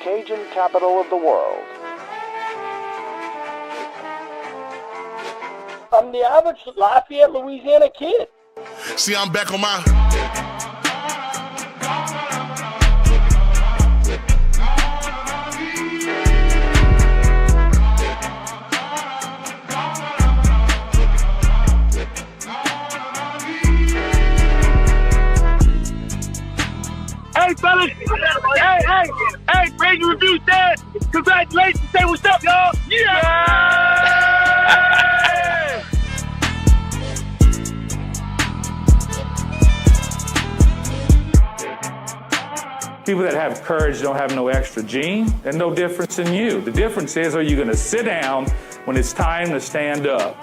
Cajun capital of the world. I'm the average Lafayette, Louisiana kid. See, I'm back on my... Hey, fellas. Hey, Rage Review said, congratulations. Say what's up, y'all. Yeah! People that have courage don't have no extra gene. There's no difference in you. The difference is, are you going to sit down when it's time to stand up?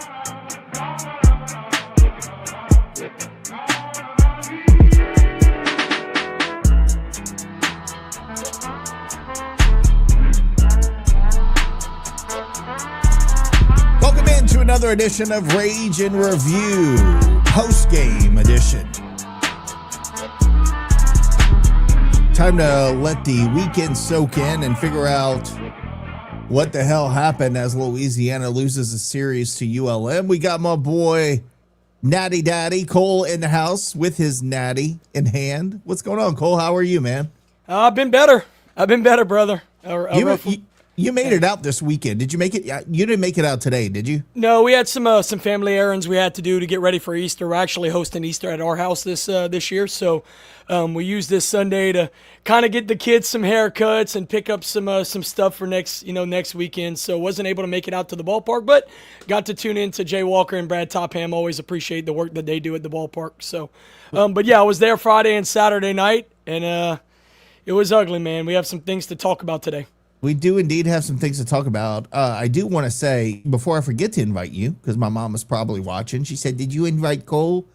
Welcome into another edition of Rage and Review, post-game edition. Time to let the weekend soak in and figure out what the hell happened as Louisiana loses a series to ULM. We got my boy Natty Daddy Cole in the house with his natty in hand. What's going on, Cole? How are you, man? I've been better, brother. You made it out this weekend. Did you make it? You didn't make it out today, did you? No, we had some family errands we had to do to get ready for Easter. We're actually hosting Easter at our house this year, so we used this Sunday to kind of get the kids some haircuts and pick up some stuff for next weekend. So wasn't able to make it out to the ballpark, but got to tune in to Jay Walker and Brad Topham. Always appreciate the work that they do at the ballpark. So, but yeah, I was there Friday and Saturday night, and it was ugly, man. We have some things to talk about today. We do indeed have some things to talk about. I do want to say, before I forget to invite you, because my mom is probably watching, she said, did you invite Cole?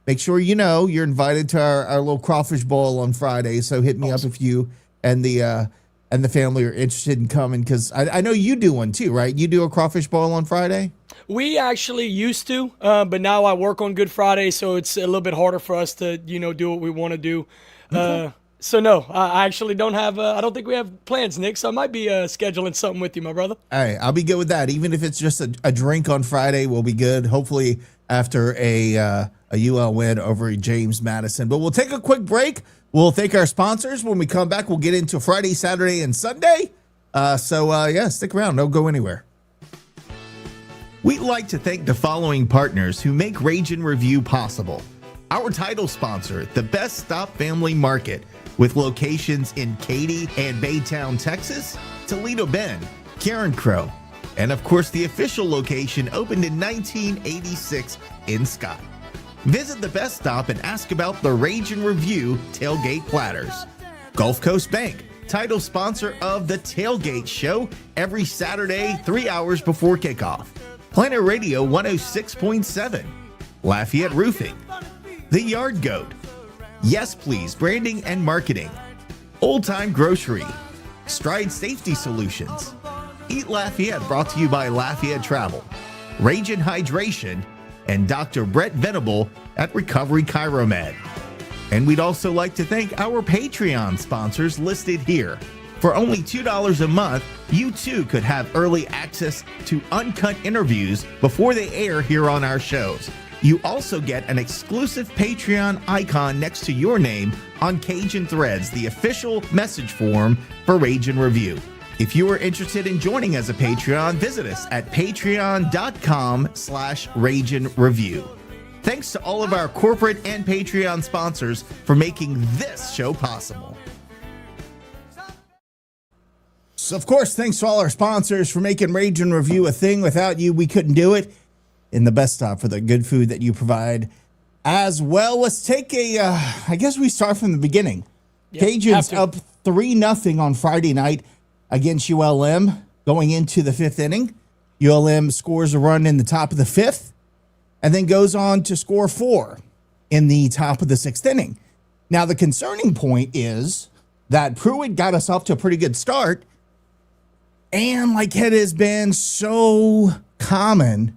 Make sure you know you're invited to our little crawfish boil on Friday. So hit me up if you and the family are interested in coming, because I know you do one too, right? You do a crawfish boil on Friday? We actually used to, but now I work on Good Friday, so it's a little bit harder for us to, do what we want to do. Okay. So no, I actually don't have. I don't think we have plans, Nick. So I might be scheduling something with you, my brother. All right, I'll be good with that. Even if it's just a drink on Friday, we'll be good. Hopefully after a UL win over James Madison. But we'll take a quick break. We'll thank our sponsors. When we come back, we'll get into Friday, Saturday, and Sunday. So stick around. Don't go anywhere. We'd like to thank the following partners who make Rage and Review possible. Our title sponsor, the Best Stop Family Market, with locations in Katy and Baytown, Texas, Toledo Bend, Karen Crow, and of course the official location opened in 1986 in Scott. Visit the Best Stop and ask about the Rage and Review tailgate platters. Gulf Coast Bank, title sponsor of the Tailgate Show every Saturday 3 hours before kickoff. Planet Radio 106.7, Lafayette Roofing, The Yard Goat, Yes Please Branding and Marketing, Old Time Grocery, Stride Safety Solutions, Eat Lafayette brought to you by Lafayette Travel, Rage and Hydration, and Dr. Brett Venable at Recovery Chiromed. And we'd also like to thank our Patreon sponsors listed here. For only $2 a month, you too could have early access to uncut interviews before they air here on our shows. You also get an exclusive Patreon icon next to your name on Cajun Threads, the official message form for Rage and Review. If you are interested in joining as a Patreon, visit us at patreon.com/Rage and Review. Thanks to all of our corporate and Patreon sponsors for making this show possible. So, of course, thanks to all our sponsors for making Rage and Review a thing. Without you, we couldn't do it. In the Best Stop for the good food that you provide as well. Let's take I guess we start from the beginning. Yep, Cajuns up 3-0 on Friday night against ULM going into the 5th inning. ULM scores a run in the top of the 5th and then goes on to score 4 in the top of the 6th inning. Now, the concerning point is that Pruitt got us off to a pretty good start. And like it has been so common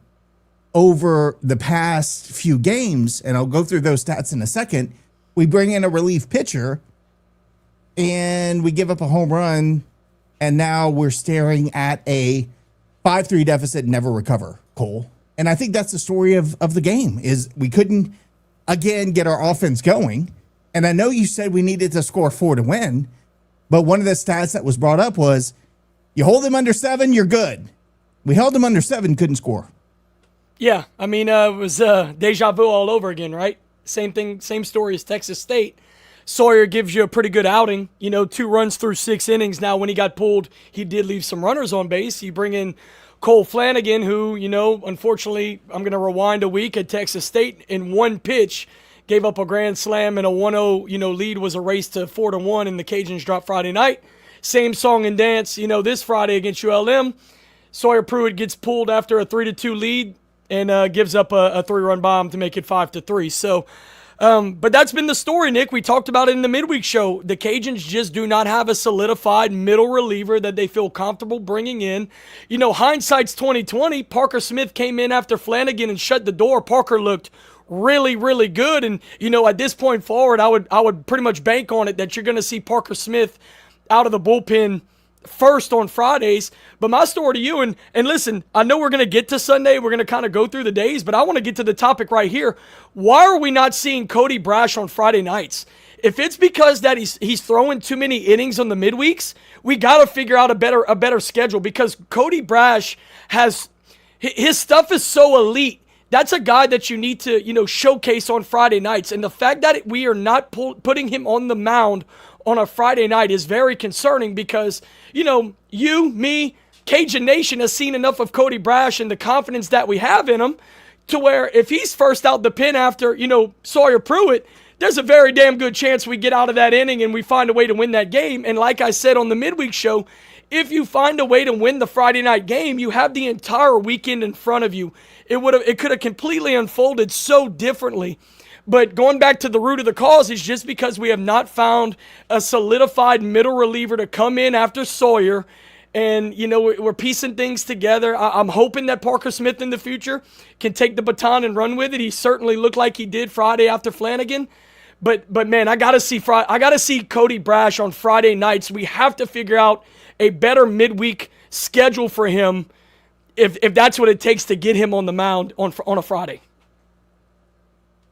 over the past few games, and I'll go through those stats in a second, we bring in a relief pitcher and we give up a home run and now we're staring at a 5-3 deficit, never recover, Cole. And I think that's the story of the game, is we couldn't, again, get our offense going. And I know you said we needed to score 4 to win, but one of the stats that was brought up was you hold them under 7, you're good. We held them under 7, couldn't score. Yeah, I mean, it was deja vu all over again, right? Same thing, same story as Texas State. Sawyer gives you a pretty good outing, 2 runs through 6 innings. Now, when he got pulled, he did leave some runners on base. You bring in Cole Flanagan, who, unfortunately, I'm going to rewind a week at Texas State in one pitch, gave up a grand slam and a 1-0, lead was erased to 4-1, and the Cajuns dropped Friday night. Same song and dance, this Friday against ULM. Sawyer Pruitt gets pulled after a 3-2 lead and gives up a 3-run bomb to make it 5-3. So, but that's been the story, Nick. We talked about it in the midweek show. The Cajuns just do not have a solidified middle reliever that they feel comfortable bringing in. Hindsight's 2020. Parker Smith came in after Flanagan and shut the door. Parker looked really, really good. And, at this point forward, I would pretty much bank on it that you're going to see Parker Smith out of the bullpen first on Fridays. But my story to you, and listen, I know we're going to get to Sunday. We're going to kind of go through the days, but I want to get to the topic right here. Why are we not seeing Cody Brash on Friday nights? If it's because that he's throwing too many innings on the midweeks, we got to figure out a better schedule, because Cody Brash his stuff is so elite. That's a guy that you need to, showcase on Friday nights. And the fact that we are not putting him on the mound on a Friday night is very concerning, because, you, me, Cajun Nation has seen enough of Cody Brash and the confidence that we have in him to where if he's first out the pen after, Sawyer Pruitt, there's a very damn good chance we get out of that inning and we find a way to win that game. And like I said on the midweek show, if you find a way to win the Friday night game, you have the entire weekend in front of you. It could have completely unfolded so differently. But going back to the root of the cause is just because we have not found a solidified middle reliever to come in after Sawyer. And, we're piecing things together. I'm hoping that Parker Smith in the future can take the baton and run with it. He certainly looked like he did Friday after Flanagan. But man, I gotta see Cody Brash on Friday nights. We have to figure out a better midweek schedule for him if that's what it takes to get him on the mound on a Friday.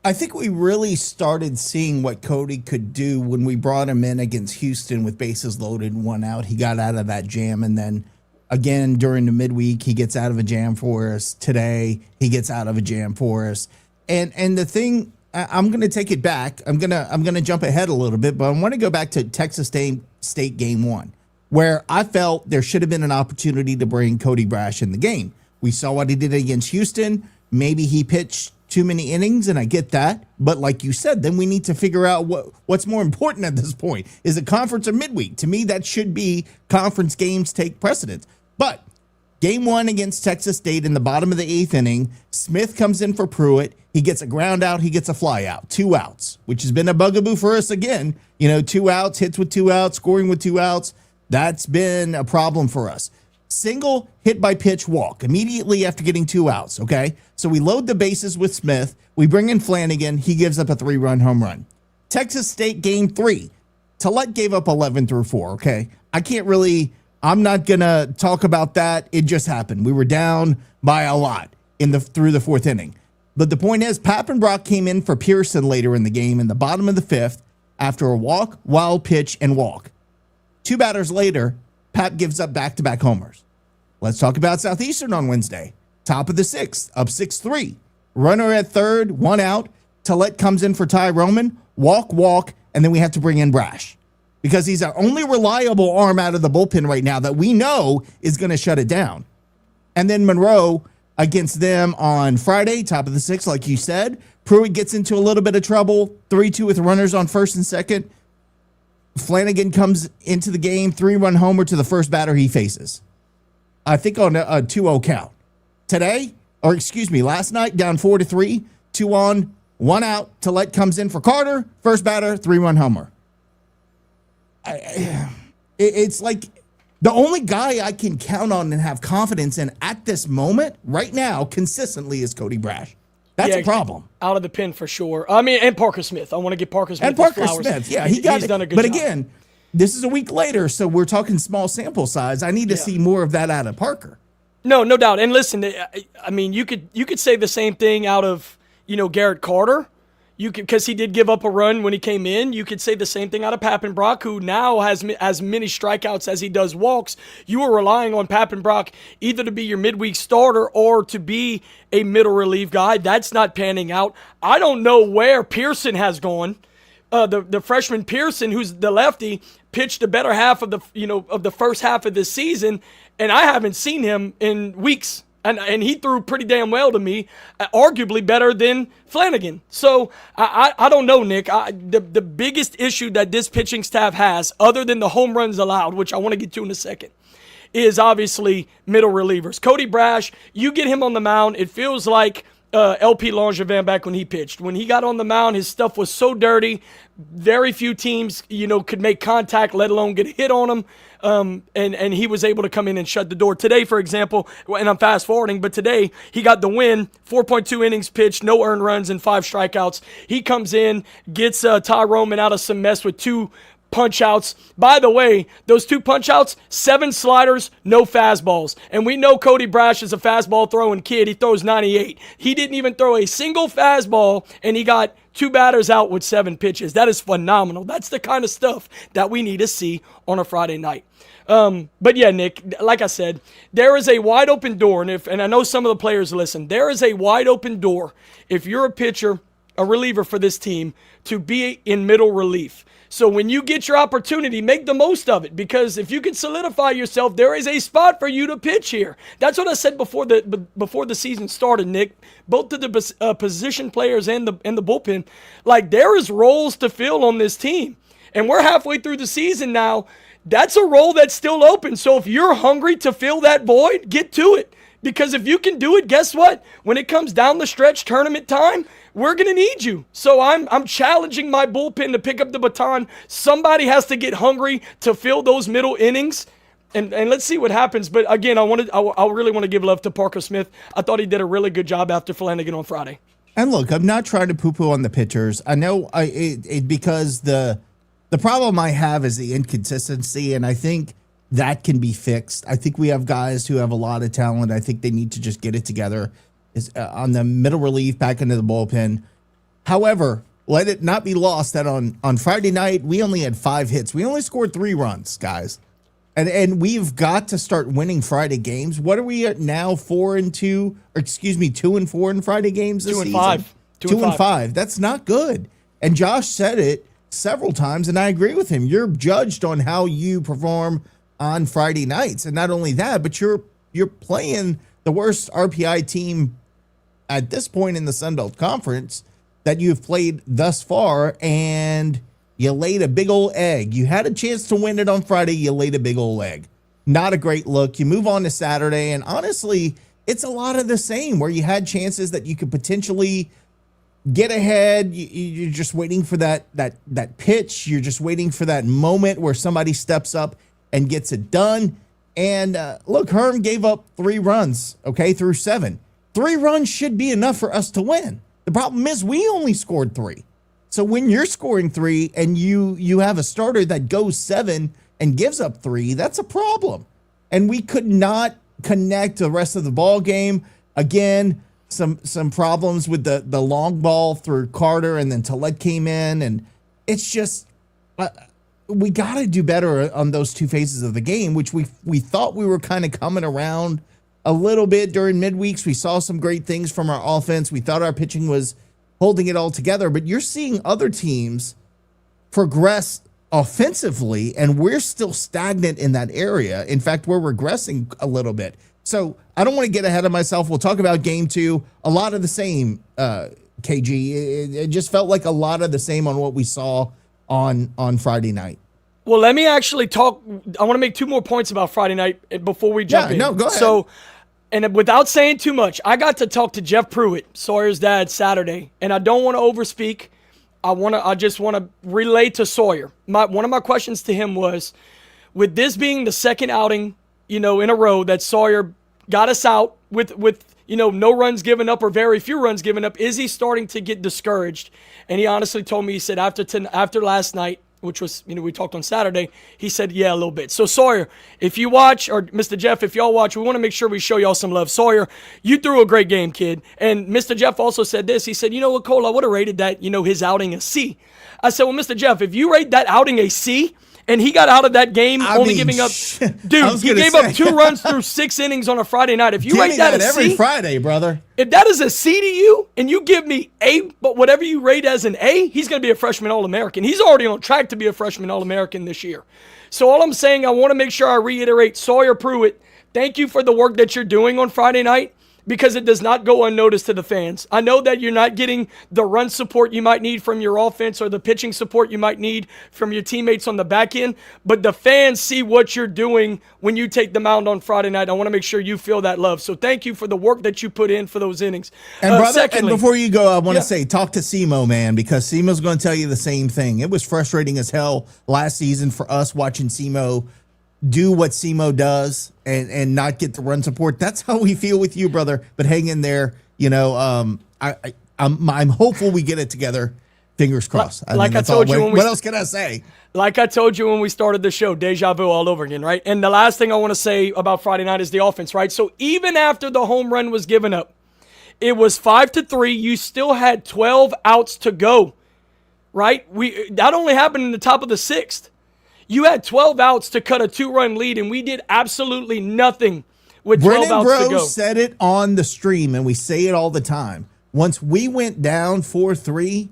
I think we really started seeing what Cody could do when we brought him in against Houston with bases loaded, 1 out. He got out of that jam, and then again during the midweek, he gets out of a jam for us. Today, he gets out of a jam for us. And the thing, I'm going to take it back. I'm gonna jump ahead a little bit, but I want to go back to Texas State game 1, where I felt there should have been an opportunity to bring Cody Brash in the game. We saw what he did against Houston. Maybe he pitched too many innings, and I get that. But like you said, then we need to figure out what's more important at this point. Is it conference or midweek? To me, that should be conference games take precedence. But game 1 against Texas State in the bottom of the 8th inning, Smith comes in for Pruitt. He gets a ground out. He gets a fly out. 2 outs, which has been a bugaboo for us again. 2 outs, hits with 2 outs, scoring with 2 outs. That's been a problem for us. Single, hit by pitch, walk immediately after getting 2 outs, okay? So we load the bases with Smith. We bring in Flanagan. He gives up a 3-run home run. Texas State game 3. Tillett gave up 11 through 4, okay? I'm not going to talk about that. It just happened. We were down by a lot through the 4th inning. But the point is, Pappenbrock came in for Pearson later in the game in the bottom of the 5th after a walk, wild pitch, and walk. 2 batters later, Pap gives up back-to-back homers. Let's talk about Southeastern on Wednesday. Top of the 6th, up 6-3. Runner at third, 1 out. Tillett comes in for Ty Roman. Walk, and then we have to bring in Brash, because he's our only reliable arm out of the bullpen right now that we know is going to shut it down. And then Monroe against them on Friday, top of the 6th, like you said. Pruitt gets into a little bit of trouble, 3-2 with runners on first and second. Flanagan comes into the game, 3-run homer to the first batter he faces. I think on a 2-0 count. Last night, down 4-3, 2 on, 1 out. Tillett comes in for Carter, first batter, 3-run homer. It's like the only guy I can count on and have confidence in at this moment, right now, consistently, is Cody Brash. That's a problem. Out of the pen for sure. I mean, and Parker Smith. I want to get Parker Smith. And Parker Smith, yeah, he's done a good job. But again, this is a week later, so we're talking small sample size. I need to see more of that out of Parker. No doubt. And listen, I mean, you could say the same thing out of, Garrett Carter. Because he did give up a run when he came in. You could say the same thing out of Pappenbrock, who now has as many strikeouts as he does walks. You were relying on Pappenbrock either to be your midweek starter or to be a middle relief guy. That's not panning out. I don't know where Pearson has gone. The freshman Pearson, who's the lefty, pitched the better half of the first half of this season, and I haven't seen him in weeks. And he threw pretty damn well to me, arguably better than Flanagan. So I don't know, Nick. The biggest issue that this pitching staff has, other than the home runs allowed, which I want to get to in a second, is obviously middle relievers. Cody Brash, you get him on the mound, it feels like LP Langevin back when he pitched. When he got on the mound, his stuff was so dirty. Very few teams, could make contact, let alone get a hit on him. And he was able to come in and shut the door. Today, for example, and I'm fast forwarding, but today he got the win, 4.2 innings pitched, no earned runs and 5 strikeouts. He comes in, gets Ty Roman out of some mess with 2 punch-outs. By the way, those 2 punch-outs, 7 sliders, no fastballs. And we know Cody Brash is a fastball-throwing kid. He throws 98. He didn't even throw a single fastball, and he got 2 batters out with 7 pitches. That is phenomenal. That's the kind of stuff that we need to see on a Friday night. But yeah, Nick, like I said, there is a wide open door, and I know some of the players listen, there is a wide open door if you're a pitcher, a reliever for this team, to be in middle relief. So when you get your opportunity, make the most of it, because if you can solidify yourself, there is a spot for you to pitch here. That's what I said before the season started, Nick. Both to the position players and the bullpen, like there is roles to fill on this team, and we're halfway through the season now. That's a role that's still open. So if you're hungry to fill that void, get to it. Because if you can do it, guess what? When it comes down the stretch, tournament time, we're going to need you. So I'm challenging my bullpen to pick up the baton. Somebody has to get hungry to fill those middle innings. And let's see what happens. But again, I really want to give love to Parker Smith. I thought he did a really good job after Flanagan on Friday. And look, I'm not trying to poo-poo on the pitchers. I know because the problem I have is the inconsistency, and I think that can be fixed. I think we have guys who have a lot of talent. I think they need to just get it together on the middle relief, back into the bullpen. However, let it not be lost that on Friday night, we only had 5 hits. We only scored 3 runs, guys. And we've got to start winning Friday games. What are we at now? 2-4 in Friday games this season? 2-5. 2-5. That's not good. And Josh said it several times, and I agree with him. You're judged on how you perform on Friday nights. And not only that, but you're playing the worst RPI team at this point in the Sun Belt Conference that you've played thus far, and you laid a big old egg. You had a chance to win it on Friday. You laid a big old egg. Not a great look. You move on to Saturday, and honestly, it's a lot of the same where you had chances that you could potentially get ahead. You're just waiting for that pitch. You're just waiting for that moment where somebody steps up and gets it done. And look, Herm gave up 3 runs, through 7. 3 runs should be enough for us to win. The problem is we only scored 3. So when you're scoring 3 and you have a starter that goes 7 and gives up 3, that's a problem. And we could not connect the rest of the ball game. Again, some problems with the long ball through Carter, and then Tillett came in, and it's just we got to do better on those 2 phases of the game, which we thought we were kind of coming around a little bit during midweeks. We saw some great things from our offense. We thought our pitching was holding it all together, but you're seeing other teams progress offensively, and we're still stagnant in that area. In fact, we're regressing a little bit. So I don't want to get ahead of myself. We'll talk about game 2. A lot of the same, KG. It just felt like a lot of the same on what we saw on Friday night. Well, let me actually talk. I want to make 2 more points about Friday night before we jump in. No, go ahead. So, and without saying too much, I got to talk to Jeff Pruitt, Sawyer's dad, Saturday, and I don't want to overspeak. I just want to relay to Sawyer. One of my questions to him was, with this being the second outing, in a row that Sawyer got us out with no runs given up or very few runs given up, is he starting to get discouraged? And he honestly told me, he said after last night, which was, we talked on Saturday, he said, yeah, a little bit. So Sawyer, if you watch, or Mr. Jeff, if y'all watch, we want to make sure we show y'all some love. Sawyer, you threw a great game, kid. And Mr. Jeff also said this. He said, you know what, Cole, I would have rated that, his outing a C. I said, well, Mr. Jeff, if you rate that outing a C, and he got out of that game giving up, dude, he gave up 2 runs through 6 innings on a Friday night. If you rate that a every C, Friday, brother. If that is a C to you, and you give me A, but whatever you rate as an A, he's going to be a freshman All-American. He's already on track to be a freshman All-American this year. So all I'm saying, I want to make sure I reiterate, Sawyer Pruitt, thank you for the work that you're doing on Friday night, because it does not go unnoticed to the fans. I know that you're not getting the run support you might need from your offense or the pitching support you might need from your teammates on the back end, but the fans see what you're doing when you take the mound on Friday night. I want to make sure you feel that love. So thank you for the work that you put in for those innings. And brother, and before you go, I want to say, talk to Simo, man, because Simo's going to tell you the same thing. It was frustrating as hell last season for us watching Simo do what Simo does and not get the run support. That's how we feel with you, brother. But hang in there. I'm hopeful we get it together. Fingers crossed. Like I told you, what else can I say? Like I told you when we started the show, deja vu all over again, right? And the last thing I want to say about Friday night is the offense, right? So even after the home run was given up, it was 5-3. You still had 12 outs to go, right? That only happened in the top of the 6th. You had 12 outs to cut a 2-run lead, and we did absolutely nothing with 12 outs to go. Bro said it on the stream, and we say it all the time. Once we went down 4-3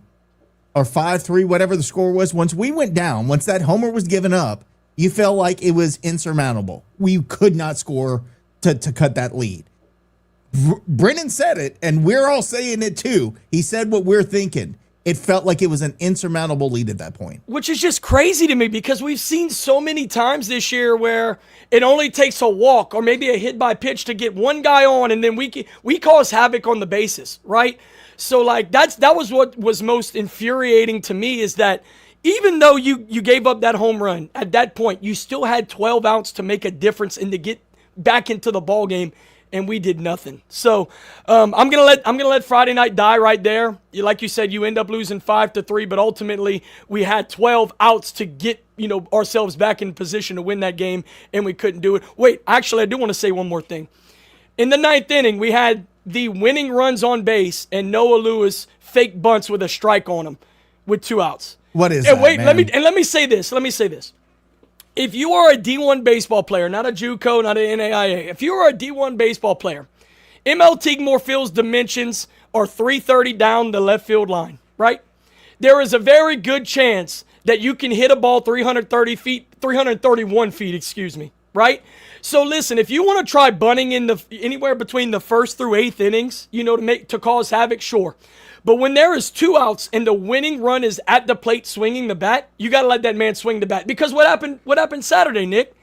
or 5-3, whatever the score was, once we went down, once that homer was given up, you felt like it was insurmountable. We could not score to cut that lead. Brennan said it, and we're all saying it too. He said what we're thinking. It felt like it was an insurmountable lead at that point. Which is just crazy to me, because we've seen so many times this year where it only takes a walk or maybe a hit by pitch to get one guy on, and then we cause havoc on the bases, right? So like that was what was most infuriating to me, is that even though you gave up that home run at that point, you still had 12 outs to make a difference and to get back into the ball game. And we did nothing. So I'm gonna let Friday night die right there. Like you said, you end up losing 5-3, but ultimately we had 12 outs to get ourselves back in position to win that game, and we couldn't do it. Wait, actually, I do want to say one more thing. In the 9th inning, we had the winning runs on base, and Noah Lewis fake bunts with a strike on him with 2 outs. What is that? Wait, man? Let me say this. If you are a D1 baseball player, not a JUCO, not an NAIA, if you are a D1 baseball player, ML Tigmore Field's dimensions are 330 down the left field line, right? There is a very good chance that you can hit a ball 331 feet, right? So listen, if you want to try bunting in anywhere between the 1st through 8th innings, to cause havoc, sure. But when there is 2 outs and the winning run is at the plate swinging the bat, you got to let that man swing the bat. Because what happened Saturday, Nick?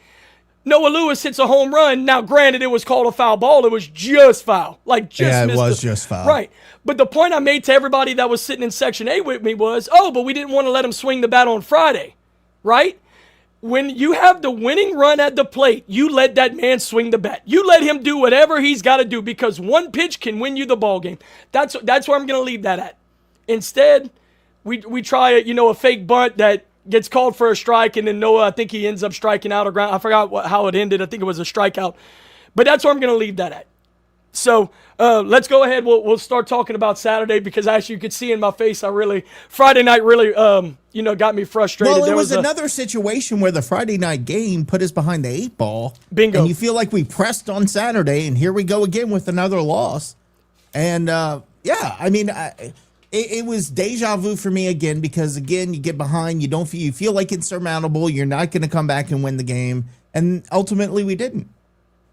Noah Lewis hits a home run. Now, granted, it was called a foul ball. It was just foul. Just foul. Right. But the point I made to everybody that was sitting in Section A with me was, but we didn't want to let him swing the bat on Friday, right? When you have the winning run at the plate, you let that man swing the bat. You let him do whatever he's got to do, because one pitch can win you the ball game. That's where I'm going to leave that at. Instead, we try a fake bunt that gets called for a strike, and then Noah, I think he ends up striking out or ground. I forgot how it ended. I think it was a strikeout. But that's where I'm going to leave that at. So let's go ahead. We'll start talking about Saturday, because as you could see in my face, Friday night really got me frustrated. Well, it was another situation where the Friday night game put us behind the 8 ball. Bingo. And you feel like we pressed on Saturday, and here we go again with another loss. And it was deja vu for me again, because again, you get behind, you feel like it's insurmountable. You're not going to come back and win the game, and ultimately we didn't.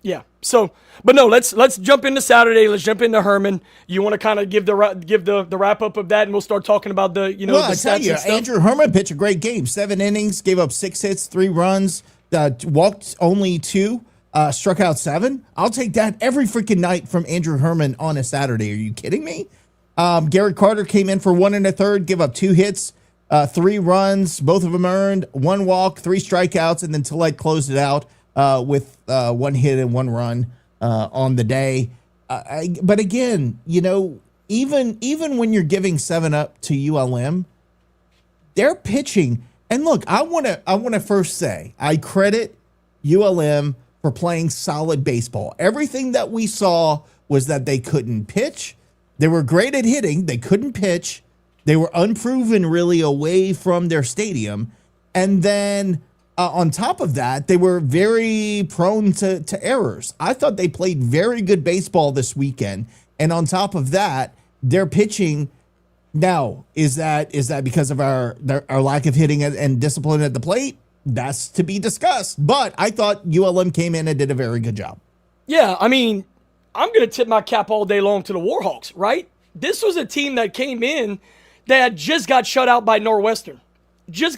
Yeah. So, but no, let's jump into Saturday. Let's jump into Herman. You want to kind of give the wrap up of that, and we'll start talking about the the stats and stuff. Andrew Herman pitched a great game. 7 innings, gave up 6 hits, 3 runs, walked only 2, struck out 7. I'll take that every freaking night from Andrew Herman on a Saturday. Are you kidding me? Garrett Carter came in for 1 1/3, give up 2 hits, 3 runs, both of them earned, 1 walk, 3 strikeouts, and then Tillett closed it out with 1 hit and 1 run on the day. But again, even when you're giving 7 up to ULM, they're pitching. And look, I want to first say I credit ULM for playing solid baseball. Everything that we saw was that they couldn't pitch. They were great at hitting. They couldn't pitch. They were unproven really away from their stadium. And then on top of that, they were very prone to errors. I thought they played very good baseball this weekend. And on top of that, their pitching. Now, is that because of our lack of hitting and discipline at the plate? That's to be discussed. But I thought ULM came in and did a very good job. Yeah, I mean, I'm going to tip my cap all day long to the Warhawks, right? This was a team that came in that just got shut out by Northwestern. Meanwhile,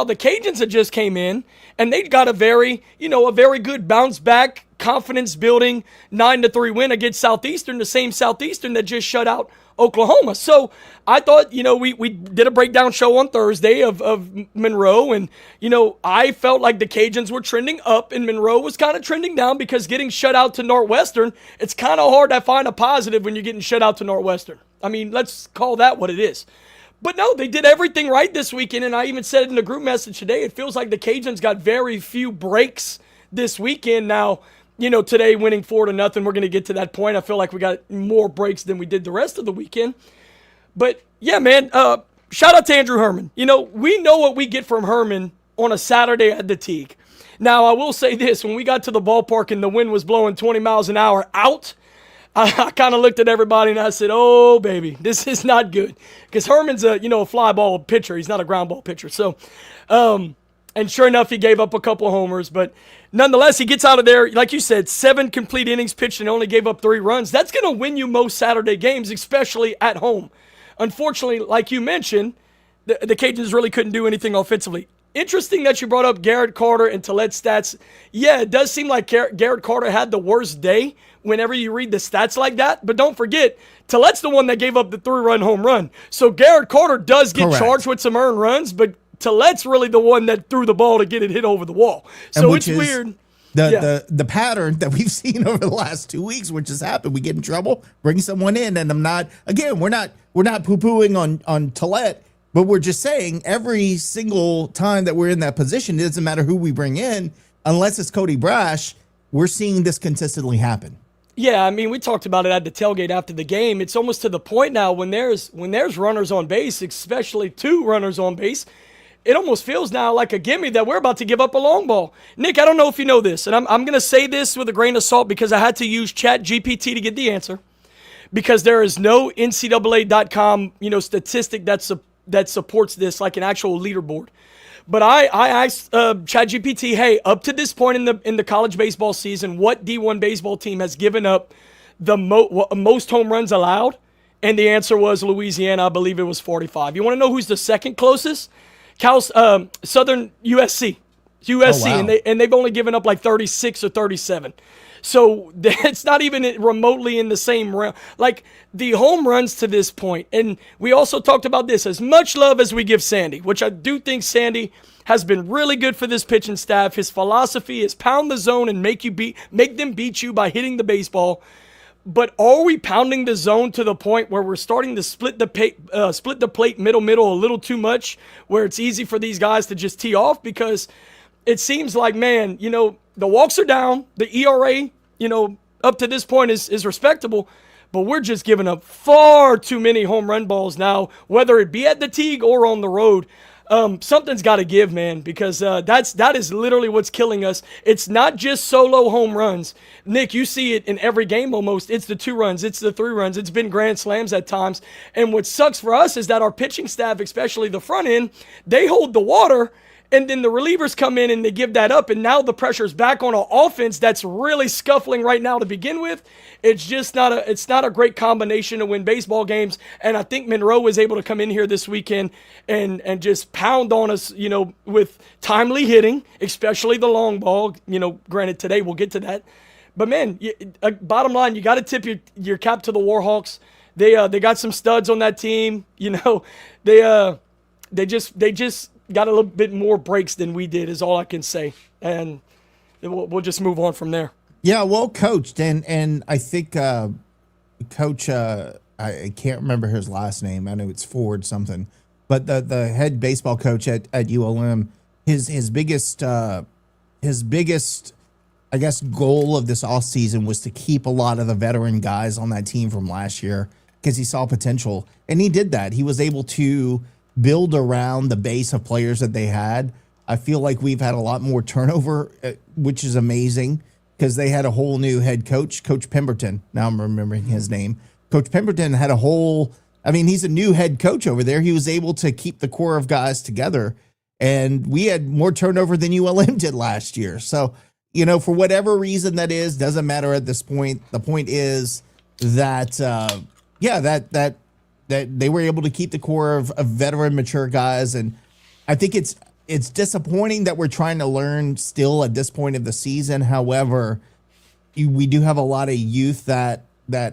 the Cajuns had just came in, and they got a very good bounce back, confidence building 9-3 win against Southeastern, the same Southeastern that just shut out Oklahoma. So I thought, we did a breakdown show on Thursday of Monroe, and, I felt like the Cajuns were trending up and Monroe was kind of trending down because getting shut out to Northwestern, it's kind of hard to find a positive when you're getting shut out to Northwestern. I mean, let's call that what it is. But no, they did everything right this weekend, and I even said it in the group message today. It feels like the Cajuns got very few breaks this weekend. Now, today winning 4-0, we're going to get to that point. I feel like we got more breaks than we did the rest of the weekend. But, yeah, man, shout out to Andrew Herman. We know what we get from Herman on a Saturday at the Teague. Now, I will say this. When we got to the ballpark and the wind was blowing 20 miles an hour out, I kind of looked at everybody and I said, oh, baby, this is not good. Because Herman's a fly ball pitcher. He's not a ground ball pitcher. So, and sure enough, he gave up a couple of homers. But nonetheless, he gets out of there, like you said, 7 complete innings pitched and only gave up 3 runs. That's going to win you most Saturday games, especially at home. Unfortunately, like you mentioned, the Cajuns really couldn't do anything offensively. Interesting that you brought up Garrett Carter and Tillet's stats. Yeah, it does seem like Garrett Carter had the worst day whenever you read the stats like that. But don't forget, Tillet's the one that gave up the 3-run home run. So Garrett Carter does get charged with some earned runs, but Tillet's really the one that threw the ball to get it hit over the wall. So it's weird. The pattern that we've seen over the last 2 weeks, which has happened, we get in trouble, bring someone in, and we're not poo-pooing on Tillett. But we're just saying every single time that we're in that position, it doesn't matter who we bring in, unless it's Cody Brash, we're seeing this consistently happen. Yeah, I mean, we talked about it at the tailgate after the game. It's almost to the point now when there's runners on base, especially 2 runners on base, it almost feels now like a gimme that we're about to give up a long ball. Nick, I don't know if you know this, and I'm going to say this with a grain of salt because I had to use ChatGPT to get the answer, because there is no NCAA.com, statistic that supports this, like an actual leaderboard. But I asked ChatGPT, hey, up to this point in the college baseball season, what D1 baseball team has given up the most home runs allowed? And the answer was Louisiana. I believe it was 45. You want to know who's the second closest? Southern USC. Oh, wow. and they've only given up like 36 or 37. So it's not even remotely in the same realm. Like the home runs to this point, and we also talked about this, as much love as we give Sandy, which I do think Sandy has been really good for this pitching staff. His philosophy is pound the zone and make them beat you by hitting the baseball. But are we pounding the zone to the point where we're starting to split the plate middle a little too much, where it's easy for these guys to just tee off? Because it seems like, man, the walks are down. The ERA, up to this point is respectable, but we're just giving up far too many home run balls now, whether it be at the Teague or on the road. Something's got to give, man, because that is literally what's killing us. It's not just solo home runs. Nick, you see it in every game almost. It's the 2 runs. It's the 3 runs. It's been grand slams at times. And what sucks for us is that our pitching staff, especially the front end, they hold the water, and then the relievers come in and they give that up, and now the pressure's back on an offense that's really scuffling right now to begin with. It's just not a great combination to win baseball games, and I think Monroe was able to come in here this weekend and just pound on us, with timely hitting, especially the long ball. Granted, today we'll get to that. But, man, bottom line, you got to tip your cap to the Warhawks. They got some studs on that team. They just got a little bit more breaks than we did, is all I can say. And we'll just move on from there. Yeah, well coached. And I think Coach, I can't remember his last name. I know it's Ford something. but the head baseball coach at ULM, his biggest I guess goal of this offseason was to keep a lot of the veteran guys on that team from last year because he saw potential, and he did that. He was able to build around the base of players that they had. I feel like we've had a lot more turnover, which is amazing because they had a whole new head coach, Coach Pemberton. Now I'm remembering his name. Coach Pemberton had he's a new head coach over there. He was able to keep the core of guys together, and we had more turnover than ULM did last year. So, for whatever reason that is, doesn't matter at this point. The point is that, that they were able to keep the core of veteran, mature guys. And I think it's disappointing that we're trying to learn still at this point of the season. However, we do have a lot of youth that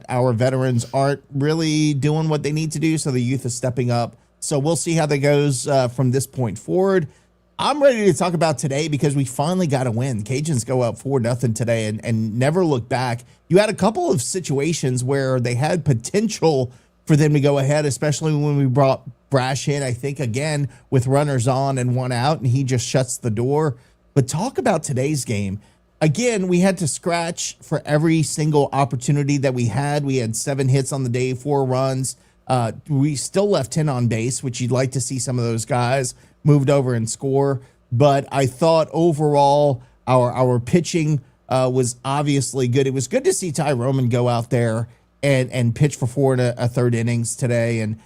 our veterans aren't really doing what they need to do. So the youth is stepping up. So we'll see how that goes from this point forward. I'm ready to talk about today because we finally got a win. Cajuns go up 4-0 today and never look back. You had a couple of situations where they had potential for them to go ahead, especially when we brought Brash in, I think, again, with runners on and one out, and he just shuts the door. But talk about today's game. Again, we had to scratch for every single opportunity that we had. We had 7 hits on the day, 4 runs. We still left 10 on base, which you'd like to see some of those guys moved over and score. But I thought overall our pitching was obviously good. It was good to see Ty Roman go out there and pitch for 4 1/3 innings today. And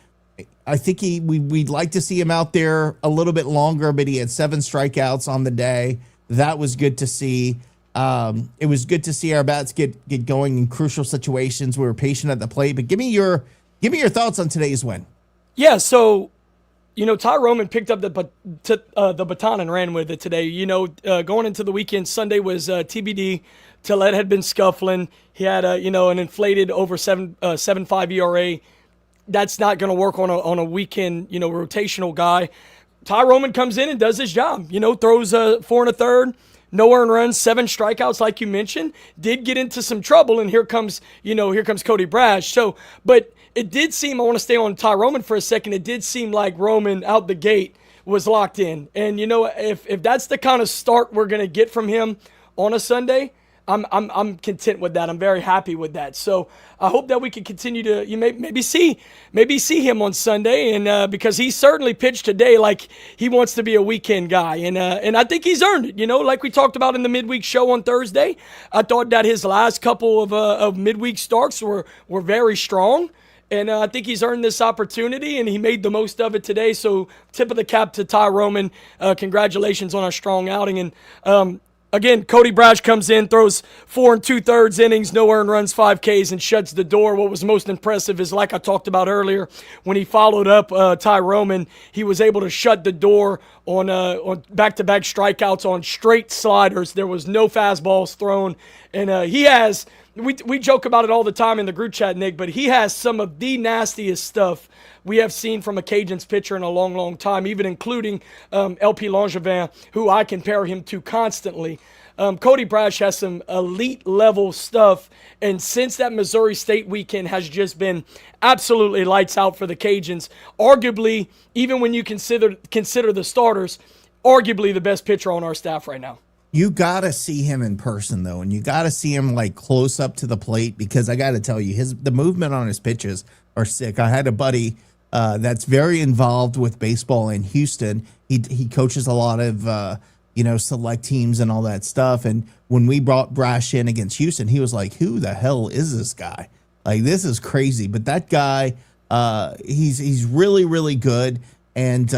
I think we'd like to see him out there a little bit longer, but he had 7 strikeouts on the day. That was good to see. It was good to see our bats get going in crucial situations. We were patient at the plate. But give me your thoughts on today's win. Yeah, so Ty Roman picked up the baton and ran with it today. Going into the weekend, Sunday was TBD. Tillett had been scuffling. He had an inflated over 7.5 ERA. That's not going to work on a weekend rotational guy. Ty Roman comes in and does his job. Throws 4 1/3, no earned runs, 7 strikeouts, like you mentioned. Did get into some trouble, and here comes Cody Brash. So, but it did seem, I want to stay on Ty Roman for a second, it did seem like Roman out the gate was locked in. And, if that's the kind of start we're going to get from him on a Sunday, I'm content with that. I'm very happy with that. So I hope that we can continue to maybe see him on Sunday, and because he certainly pitched today like he wants to be a weekend guy, and I think he's earned it. Like we talked about in the midweek show on Thursday, I thought that his last couple of midweek starts were very strong. And I think he's earned this opportunity, and he made the most of it today. So tip of the cap to Ty Roman. Congratulations on a strong outing. And again, Cody Brash comes in, throws 4 2/3 innings, no earned runs, 5 Ks, and shuts the door. What was most impressive is, like I talked about earlier, when he followed up Ty Roman, he was able to shut the door on back-to-back strikeouts on straight sliders. There was no fastballs thrown. And he has... We joke about it all the time in the group chat, Nick, but he has some of the nastiest stuff we have seen from a Cajuns pitcher in a long, long time, even including LP Langevin, who I compare him to constantly. Cody Brash has some elite-level stuff, and since that Missouri State weekend has just been absolutely lights out for the Cajuns, arguably, even when you consider the starters, arguably the best pitcher on our staff right now. You got to see him in person, though, and you got to see him like close up to the plate, because I got to tell you, the movement on his pitches are sick. I had a buddy that's very involved with baseball in Houston. He coaches a lot of select teams and all that stuff. And when we brought Brash in against Houston, he was like, "Who the hell is this guy? Like, this is crazy." But that guy, he's really, really good. And,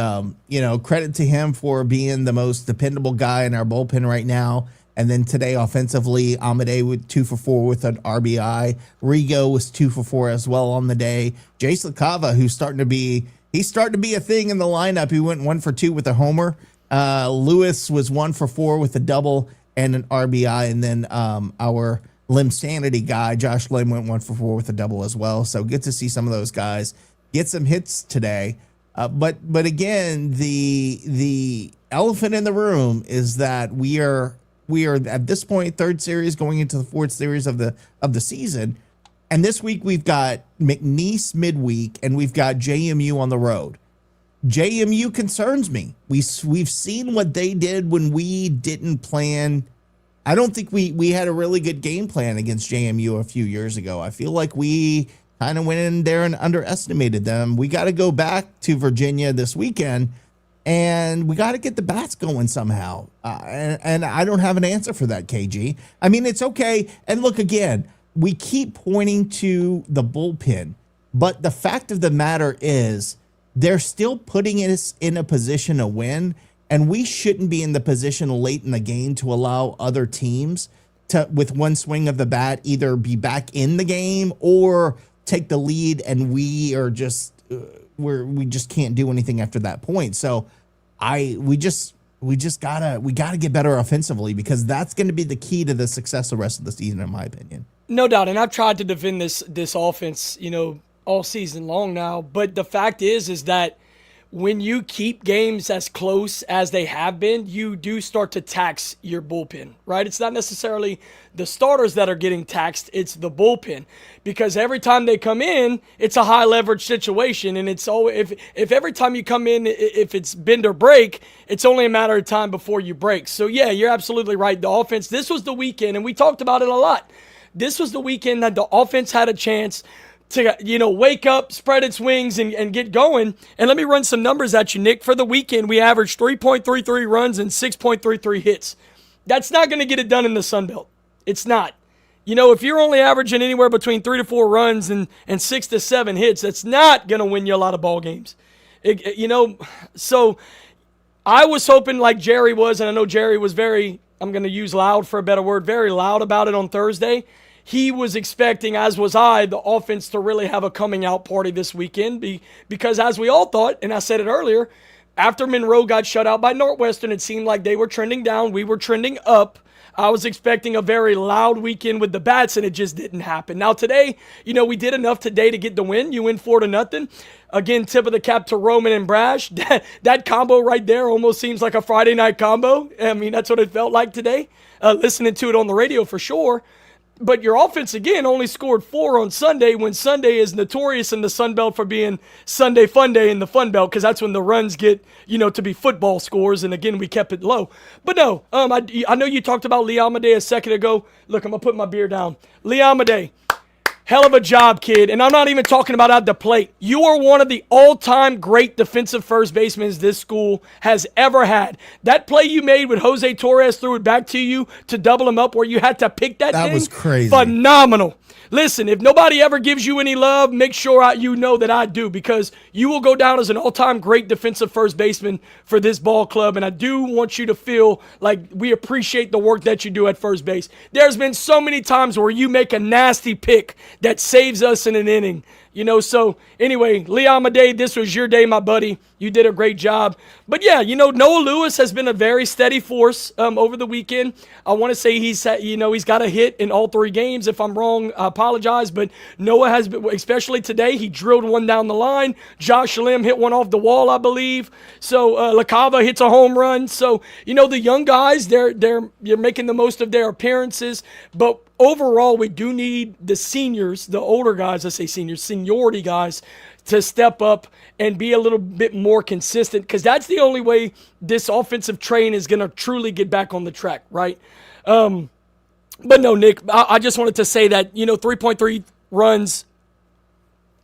credit to him for being the most dependable guy in our bullpen right now. And then today, offensively, Amade with 2 for 4 with an RBI. Rigo was 2 for 4 as well on the day. Jace LaCava, who's starting to be a thing in the lineup. He went 1 for 2 with a homer. Lewis was 1 for 4 with a double and an RBI. And then our Lim Sanity guy, Josh Lim, went 1 for 4 with a double as well. So good to see some of those guys get some hits today. But again, the elephant in the room is that we are at this point 3rd series going into the 4th series of the season, and this week we've got McNeese midweek and we've got JMU on the road. JMU concerns me. We've seen what they did when we didn't plan. I don't think we had a really good game plan against JMU a few years ago. I feel like we kind of went in there and underestimated them. We got to go back to Virginia this weekend, and we got to get the bats going somehow. And I don't have an answer for that, KG. I mean, it's okay. And look, again, we keep pointing to the bullpen, but the fact of the matter is they're still putting us in a position to win, and we shouldn't be in the position late in the game to allow other teams to, with one swing of the bat, either be back in the game or take the lead, and we are just we just can't do anything after that point. So we gotta get better offensively, because that's going to be the key to the success the rest of the season, in my opinion. No doubt, and I've tried to defend this offense, all season long now. But the fact is that when you keep games as close as they have been, you do start to tax your bullpen, right? It's not necessarily the starters that are getting taxed, it's the bullpen. Because every time they come in, it's a high leverage situation, and it's always, if every time you come in, if it's bend or break, it's only a matter of time before you break. So yeah, you're absolutely right. The offense, this was the weekend, and we talked about it a lot. This was the weekend that the offense had a chance to, wake up, spread its wings, and get going. And let me run some numbers at you, Nick. For the weekend, we averaged 3.33 runs and 6.33 hits. That's not going to get it done in the Sun Belt. It's not. If you're only averaging anywhere between 3 to 4 runs and 6 to 7 hits, that's not going to win you a lot of ball games. So I was hoping, like Jerry was, and I know Jerry was very, I'm going to use loud for a better word, very loud about it on Thursday. He was expecting, as was I, the offense to really have a coming out party this weekend, because as we all thought, and I said it earlier, after Monroe got shut out by Northwestern, it seemed like they were trending down. We were trending up. I was expecting a very loud weekend with the bats, and it just didn't happen. Now today, we did enough today to get the win. You win 4-0. Again, tip of the cap to Roman and Brash. That combo right there almost seems like a Friday night combo. I mean, that's what it felt like today. Listening to it on the radio for sure. But your offense, again, only scored 4 on Sunday, when Sunday is notorious in the Sun Belt for being Sunday Fun Day in the Fun Belt, because that's when the runs get, to be football scores, and again, we kept it low. But no, I know you talked about Lee Amadei a second ago. Look, I'm going to put my beer down. Lee Amadei, hell of a job, kid. And I'm not even talking about at the plate. You are one of the all-time great defensive first basemen this school has ever had. That play you made with Jose Torres threw it back to you to double him up, where you had to pick that thing. That was crazy. Phenomenal. Listen, if nobody ever gives you any love, make sure you know that I do, because you will go down as an all-time great defensive first baseman for this ball club, and I do want you to feel like we appreciate the work that you do at first base. There's been so many times where you make a nasty pick that saves us in an inning. So anyway, Lee Amadei, this was your day, my buddy. You did a great job. But yeah, Noah Lewis has been a very steady force over the weekend. I want to say he's got a hit in all 3 games. If I'm wrong, I apologize. But Noah has been, especially today, he drilled one down the line. Josh Lim hit one off the wall, I believe. So LaCava hits a home run. So, the young guys, you're making the most of their appearances. But overall, we do need the seniors, the older guys, I say seniors, seniority guys, to step up and be a little bit more consistent, because that's the only way this offensive train is going to truly get back on the track, right? But no, Nick, I just wanted to say that, 3.3 runs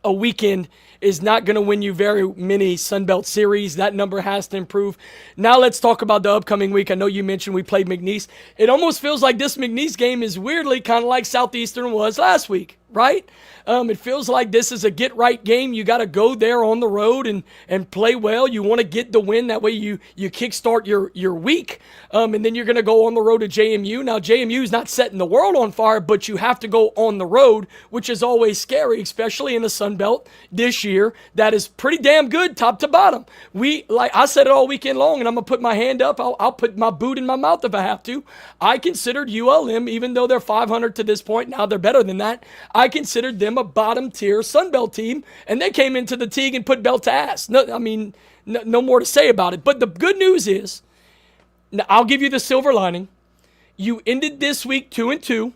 a weekend is not going to win you very many Sun Belt series. That number has to improve. Now let's talk about the upcoming week. I know you mentioned we played McNeese. It almost feels like this McNeese game is weirdly kind of like Southeastern was last week, right? It feels like this is a get-right game. You got to go there on the road and play well. You want to get the win. That way you kickstart your week. And then you're going to go on the road to JMU. Now, JMU is not setting the world on fire, but you have to go on the road, which is always scary, especially in the Sun Belt this year. That is pretty damn good top to bottom. I said it all weekend long, and I'm going to put my hand up. I'll put my boot in my mouth if I have to. I considered ULM, even though they're 500 to this point, now they're better than that, I considered them a bottom-tier Sun Belt team, and they came into the Teague and put belt to ass. No more to say about it. But the good news is, now I'll give you the silver lining. You ended this week 2-2.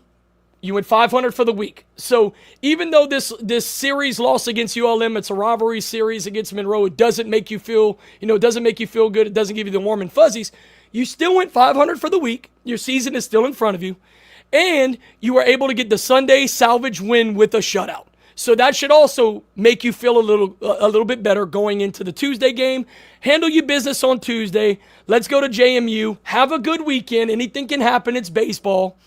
You went 500 for the week. So even though this series loss against ULM, it's a rivalry series against Monroe, it doesn't make you feel, it doesn't make you feel good. It doesn't give you the warm and fuzzies. You still went 500 for the week. Your season is still in front of you. And you were able to get the Sunday salvage win with a shutout. So that should also make you feel a little bit better going into the Tuesday game. Handle your business on Tuesday. Let's go to JMU. Have a good weekend. Anything can happen. It's baseball.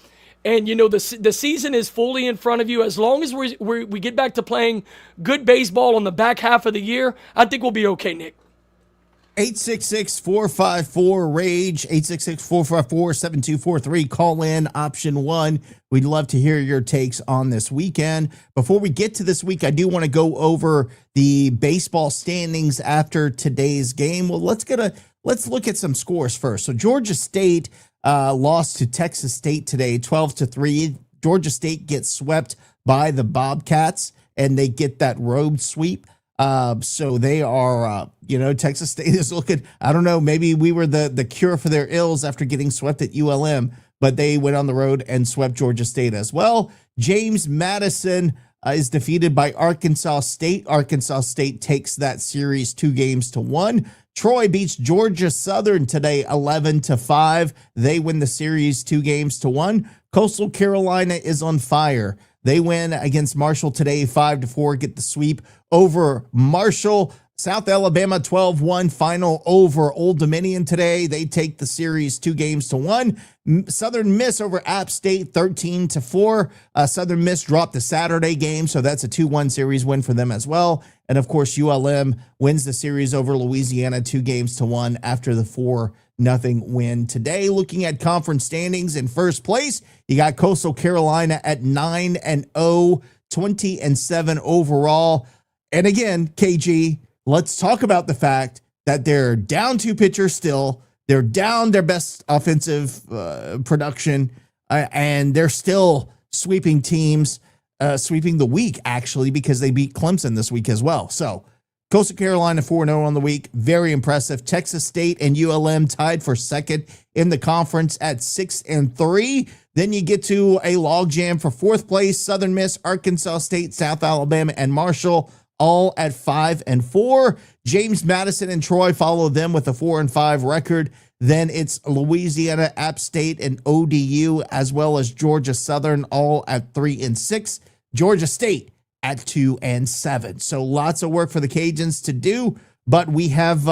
And, the season is fully in front of you. As long as we get back to playing good baseball on the back half of the year, I think we'll be okay, Nick. 866-454-RAGE, 866-454-7243. Call in option 1. We'd love to hear your takes on this weekend. Before we get to this week, I do want to go over the baseball standings after today's game. Well, let's look at some scores first. So Georgia State lost to Texas State today, 12-3. Georgia State gets swept by the Bobcats, and they get that road sweep. So they are, Texas State is looking, I don't know, maybe we were the cure for their ills after getting swept at ULM, but they went on the road and swept Georgia State as well. James Madison is defeated by Arkansas State. Arkansas State takes that series 2-1. Troy beats Georgia Southern today 11-5. They win the series 2-1. Coastal Carolina is on fire. They win against Marshall today 5-4, get the sweep over Marshall. South Alabama 12-1 final over Old Dominion today. They take the series 2-1. Southern Miss over App State 13-4. Southern Miss dropped the Saturday game, so that's a 2-1 series win for them as well. And of course, ULM wins the series over Louisiana 2-1 after the 4-0 win today. Looking at conference standings, in first place, you got Coastal Carolina at 9-0, 20-7 overall. And again, KG, let's talk about the fact that they're down 2 pitchers still. They're down their best offensive production, and they're still sweeping teams, sweeping the week, actually, because they beat Clemson this week as well. So Coastal Carolina 4-0 on the week. Very impressive. Texas State and ULM tied for second in the conference at 6-3. Then you get to a logjam for fourth place. Southern Miss, Arkansas State, South Alabama, and Marshall all at 5-4. James Madison and Troy follow them with a 4-5 record. Then it's Louisiana, App State, and ODU, as well as Georgia Southern, all at 3-6. Georgia State at 2-7. So lots of work for the Cajuns to do, but we have,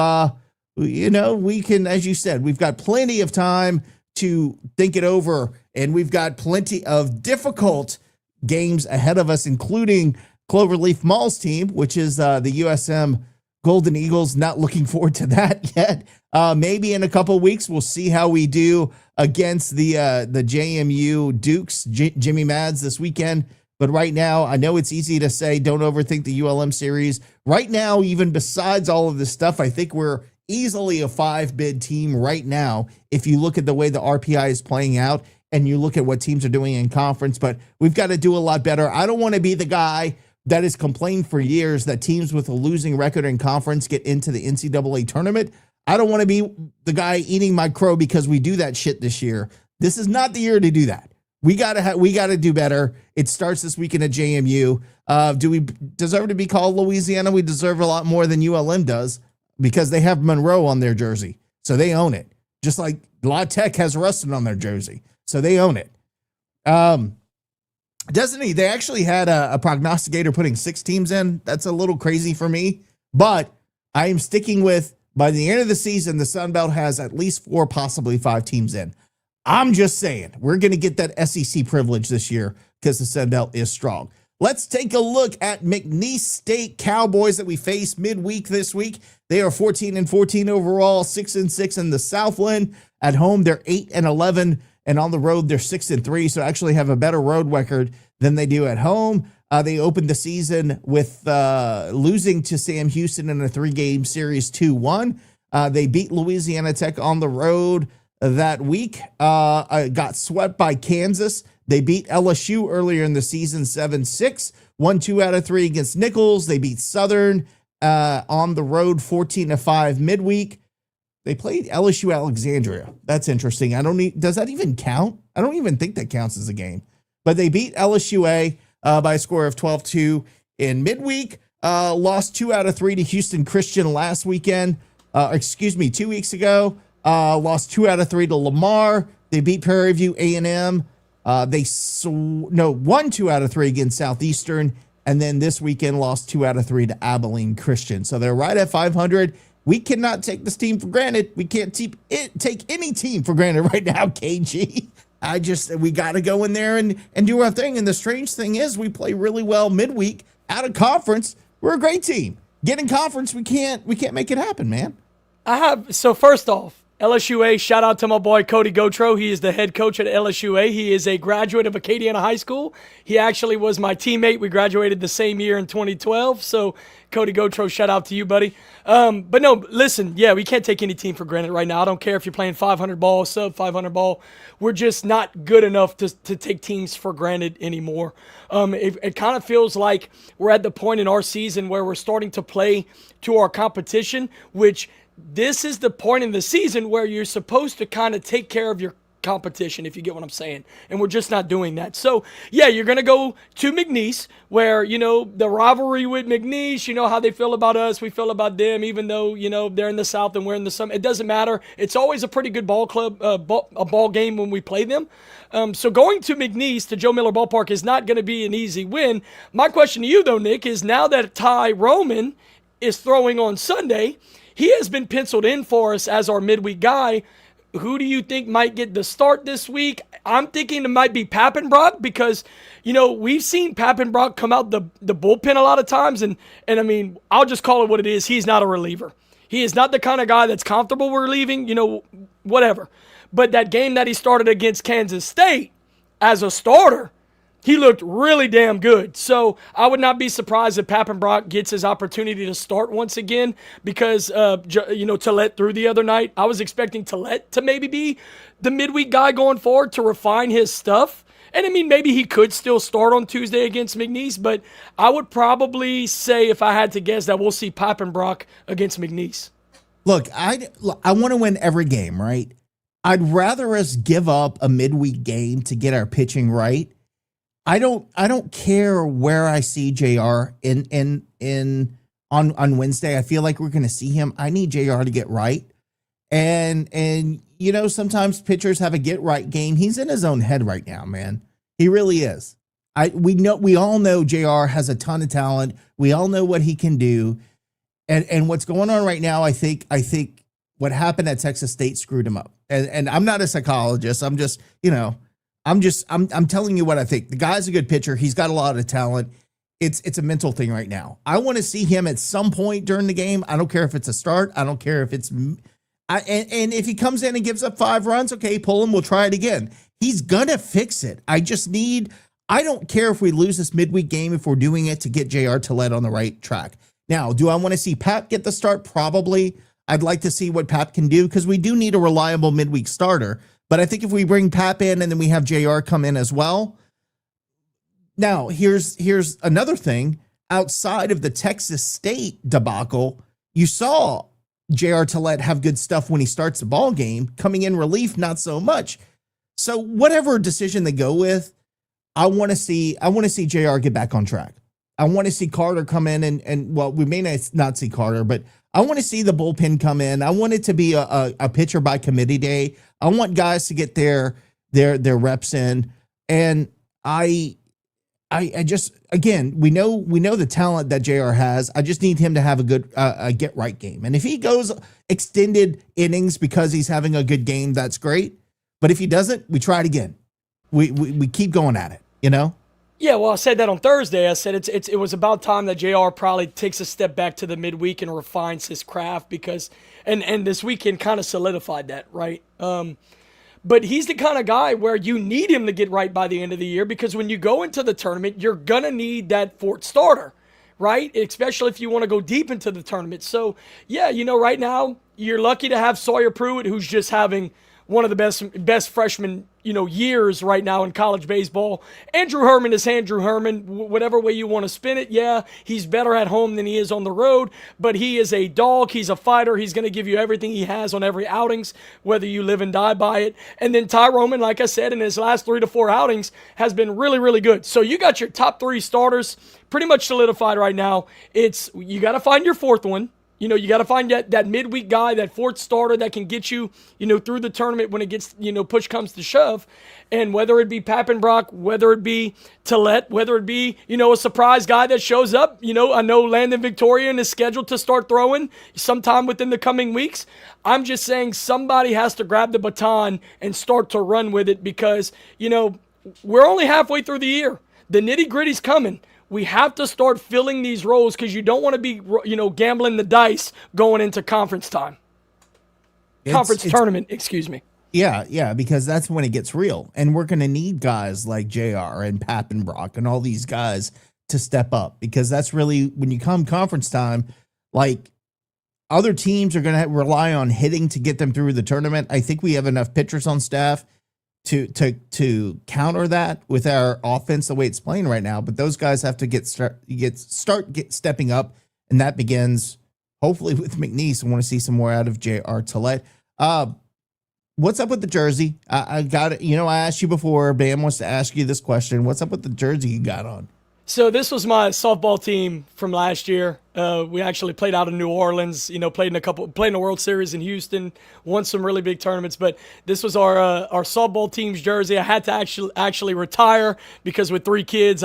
we can, as you said, we've got plenty of time to think it over, and we've got plenty of difficult games ahead of us, including Cloverleaf Mall's team, which is the USM Golden Eagles. Not looking forward to that yet. Maybe in a couple of weeks, we'll see how we do against the JMU Dukes, Jimmy Mads this weekend. But right now, I know it's easy to say don't overthink the ULM series. Right now, even besides all of this stuff, I think we're easily a 5-bid team right now if you look at the way the RPI is playing out and you look at what teams are doing in conference. But we've got to do a lot better. I don't want to be the guy that has complained for years that teams with a losing record in conference get into the NCAA tournament. I don't want to be the guy eating my crow because we do that shit this year. This is not the year to do that. We gotta do better. It starts this weekend at JMU. Do we deserve to be called Louisiana? We deserve a lot more than ULM does because they have Monroe on their jersey, so they own it. Just like La Tech has Ruston on their jersey, so they own it. Doesn't he? They actually had a prognosticator putting 6 teams in. That's a little crazy for me, but I am sticking with, by the end of the season, the Sun Belt has at least 4, possibly 5 teams in. I'm just saying, we're going to get that SEC privilege this year because the Sun Belt is strong. Let's take a look at McNeese State Cowboys that we face midweek this week. They are 14-14 overall, 6-6 in the Southland. At home, they're 8-11, and on the road, they're 6-3. So actually have a better road record than they do at home. They opened the season with losing to Sam Houston in a 3-game series 2-1. They beat Louisiana Tech on the road that week. Got swept by Kansas. They beat LSU earlier in the season 7-6. Won 2 out of 3 against Nichols. They beat Southern on the road 14-5 midweek. They played LSU Alexandria. That's interesting. Does that even count? I don't even think that counts as a game. but they beat LSUA by a score of 12-2 in midweek. Lost 2 out of 3 to Houston Christian last weekend. 2 weeks ago. Lost 2 out of 3 to Lamar. They beat Prairie View A&M. Won 2 out of 3 against Southeastern. And then this weekend lost 2 out of 3 to Abilene Christian. So they're right at 500. We cannot take this team for granted. We can't take any team for granted right now, KG. We got to go in there and do our thing. And the strange thing is we play really well midweek out of conference. We're a great team. Get in conference, we can't make it happen, man. So first off, LSUA, shout out to my boy Cody Gotro. He is the head coach at LSUA. He is a graduate of Acadiana High School. He actually was my teammate. We graduated the same year in 2012. So, Cody Gotro, shout out to you, buddy. But no, listen, we can't take any team for granted right now. I don't care if you're playing 500 ball, sub 500 ball. We're just not good enough to take teams for granted anymore. It kind of feels like we're at the point in our season where we're starting to play to our competition, which this is the point in the season where you're supposed to kind of take care of your competition, if you get what I'm saying. And we're just not doing that. So, you're going to go to McNeese where, the rivalry with McNeese, how they feel about us, we feel about them, even though, they're in the South and we're in the South. It doesn't matter. It's always a pretty good ball game when we play them. So going to McNeese, to Joe Miller Ballpark, is not going to be an easy win. My question to you, though, Nick, is now that Ty Roman is throwing on Sunday, he has been penciled in for us as our midweek guy. Who do you think might get the start this week? I'm thinking it might be Pappenbrock because, we've seen Pappenbrock come out the bullpen a lot of times. And I mean, I'll just call it what it is. He's not a reliever. He is not the kind of guy that's comfortable relieving, whatever. But that game that he started against Kansas State as a starter, he looked really damn good. So I would not be surprised if Pappenbrock gets his opportunity to start once again because, Tillett threw the other night. I was expecting Tillett to maybe be the midweek guy going forward to refine his stuff. And, I mean, maybe he could still start on Tuesday against McNeese, but I would probably say, if I had to guess, that we'll see Pappenbrock against McNeese. Look, I want to win every game, right? I'd rather us give up a midweek game to get our pitching right. I don't care where I see JR on Wednesday. I feel like we're going to see him. I need JR to get right. And sometimes pitchers have a get right game. He's in his own head right now, man. He really is. We all know JR has a ton of talent. We all know what he can do. And what's going on right now, I think what happened at Texas State screwed him up. And I'm not a psychologist. I'm just, I'm telling you what I think. The guy's a good pitcher. He's got a lot of talent. It's a mental thing right now. I want to see him at some point during the game. I don't care if it's a start. I don't care if it's and if he comes in and gives up 5 runs, okay, pull him. We'll try it again. He's gonna fix it. I don't care if we lose this midweek game if we're doing it to get JR Tillett on the right track. Now, do I want to see Pap get the start? Probably. I'd like to see what Pap can do because we do need a reliable midweek starter. But I think if we bring Pap in and then we have JR come in as well. Now, here's another thing. Outside of the Texas State debacle, you saw JR Tillett have good stuff when he starts the ball game. Coming in relief, not so much. So whatever decision they go with, I want to see JR get back on track. I want to see Carter come in and we may not see Carter, but I want to see the bullpen come in. I want it to be a pitcher by committee day. I want guys to get their reps in. And I just, again, we know the talent that JR has. I just need him to have a good get right game. And if he goes extended innings because he's having a good game, that's great. But if he doesn't, we try it again. We keep going at it, Yeah, well, I said that on Thursday. I said it was about time that JR probably takes a step back to the midweek and refines his craft because and this weekend kind of solidified that, right? But he's the kind of guy where you need him to get right by the end of the year because when you go into the tournament, you're going to need that fourth starter, right? Especially if you want to go deep into the tournament. So, yeah, right now, you're lucky to have Sawyer Pruitt, who's just having one of the best freshman, years right now in college baseball. Andrew Herman is Andrew Herman, whatever way you want to spin it. Yeah, he's better at home than he is on the road, but he is a dog. He's a fighter. He's going to give you everything he has on every outings, whether you live and die by it. And then Ty Roman, like I said, in his last 3 to 4 outings, has been really, really good. So you got your top 3 starters pretty much solidified right now. You got to find your 4th one. You got to find that midweek guy, that 4th starter that can get you, through the tournament when it gets, push comes to shove. And whether it be Pappenbrock, whether it be Tillett, whether it be, a surprise guy that shows up, I know Landon Victorian is scheduled to start throwing sometime within the coming weeks. I'm just saying somebody has to grab the baton and start to run with it because, we're only halfway through the year. The nitty-gritty's coming. We have to start filling these roles because you don't want to be, gambling the dice going into conference time. Tournament, excuse me. Yeah, because that's when it gets real. And we're going to need guys like JR and Pappenbrock and all these guys to step up because that's really, when you come conference time, like other teams are going to rely on hitting to get them through the tournament. I think we have enough pitchers on staff to counter that with our offense the way it's playing right now, but those guys have to start stepping up, and that begins hopefully with McNeese. I want to see some more out of J.R. Tillett. What's up with the jersey? I got it. I asked you before. Bam wants to ask you this question. What's up with the jersey you got on? So this was my softball team from last year. We actually played out in New Orleans, played in the World Series in Houston, won some really big tournaments. But this was our softball team's jersey. I had to actually retire because with 3 kids,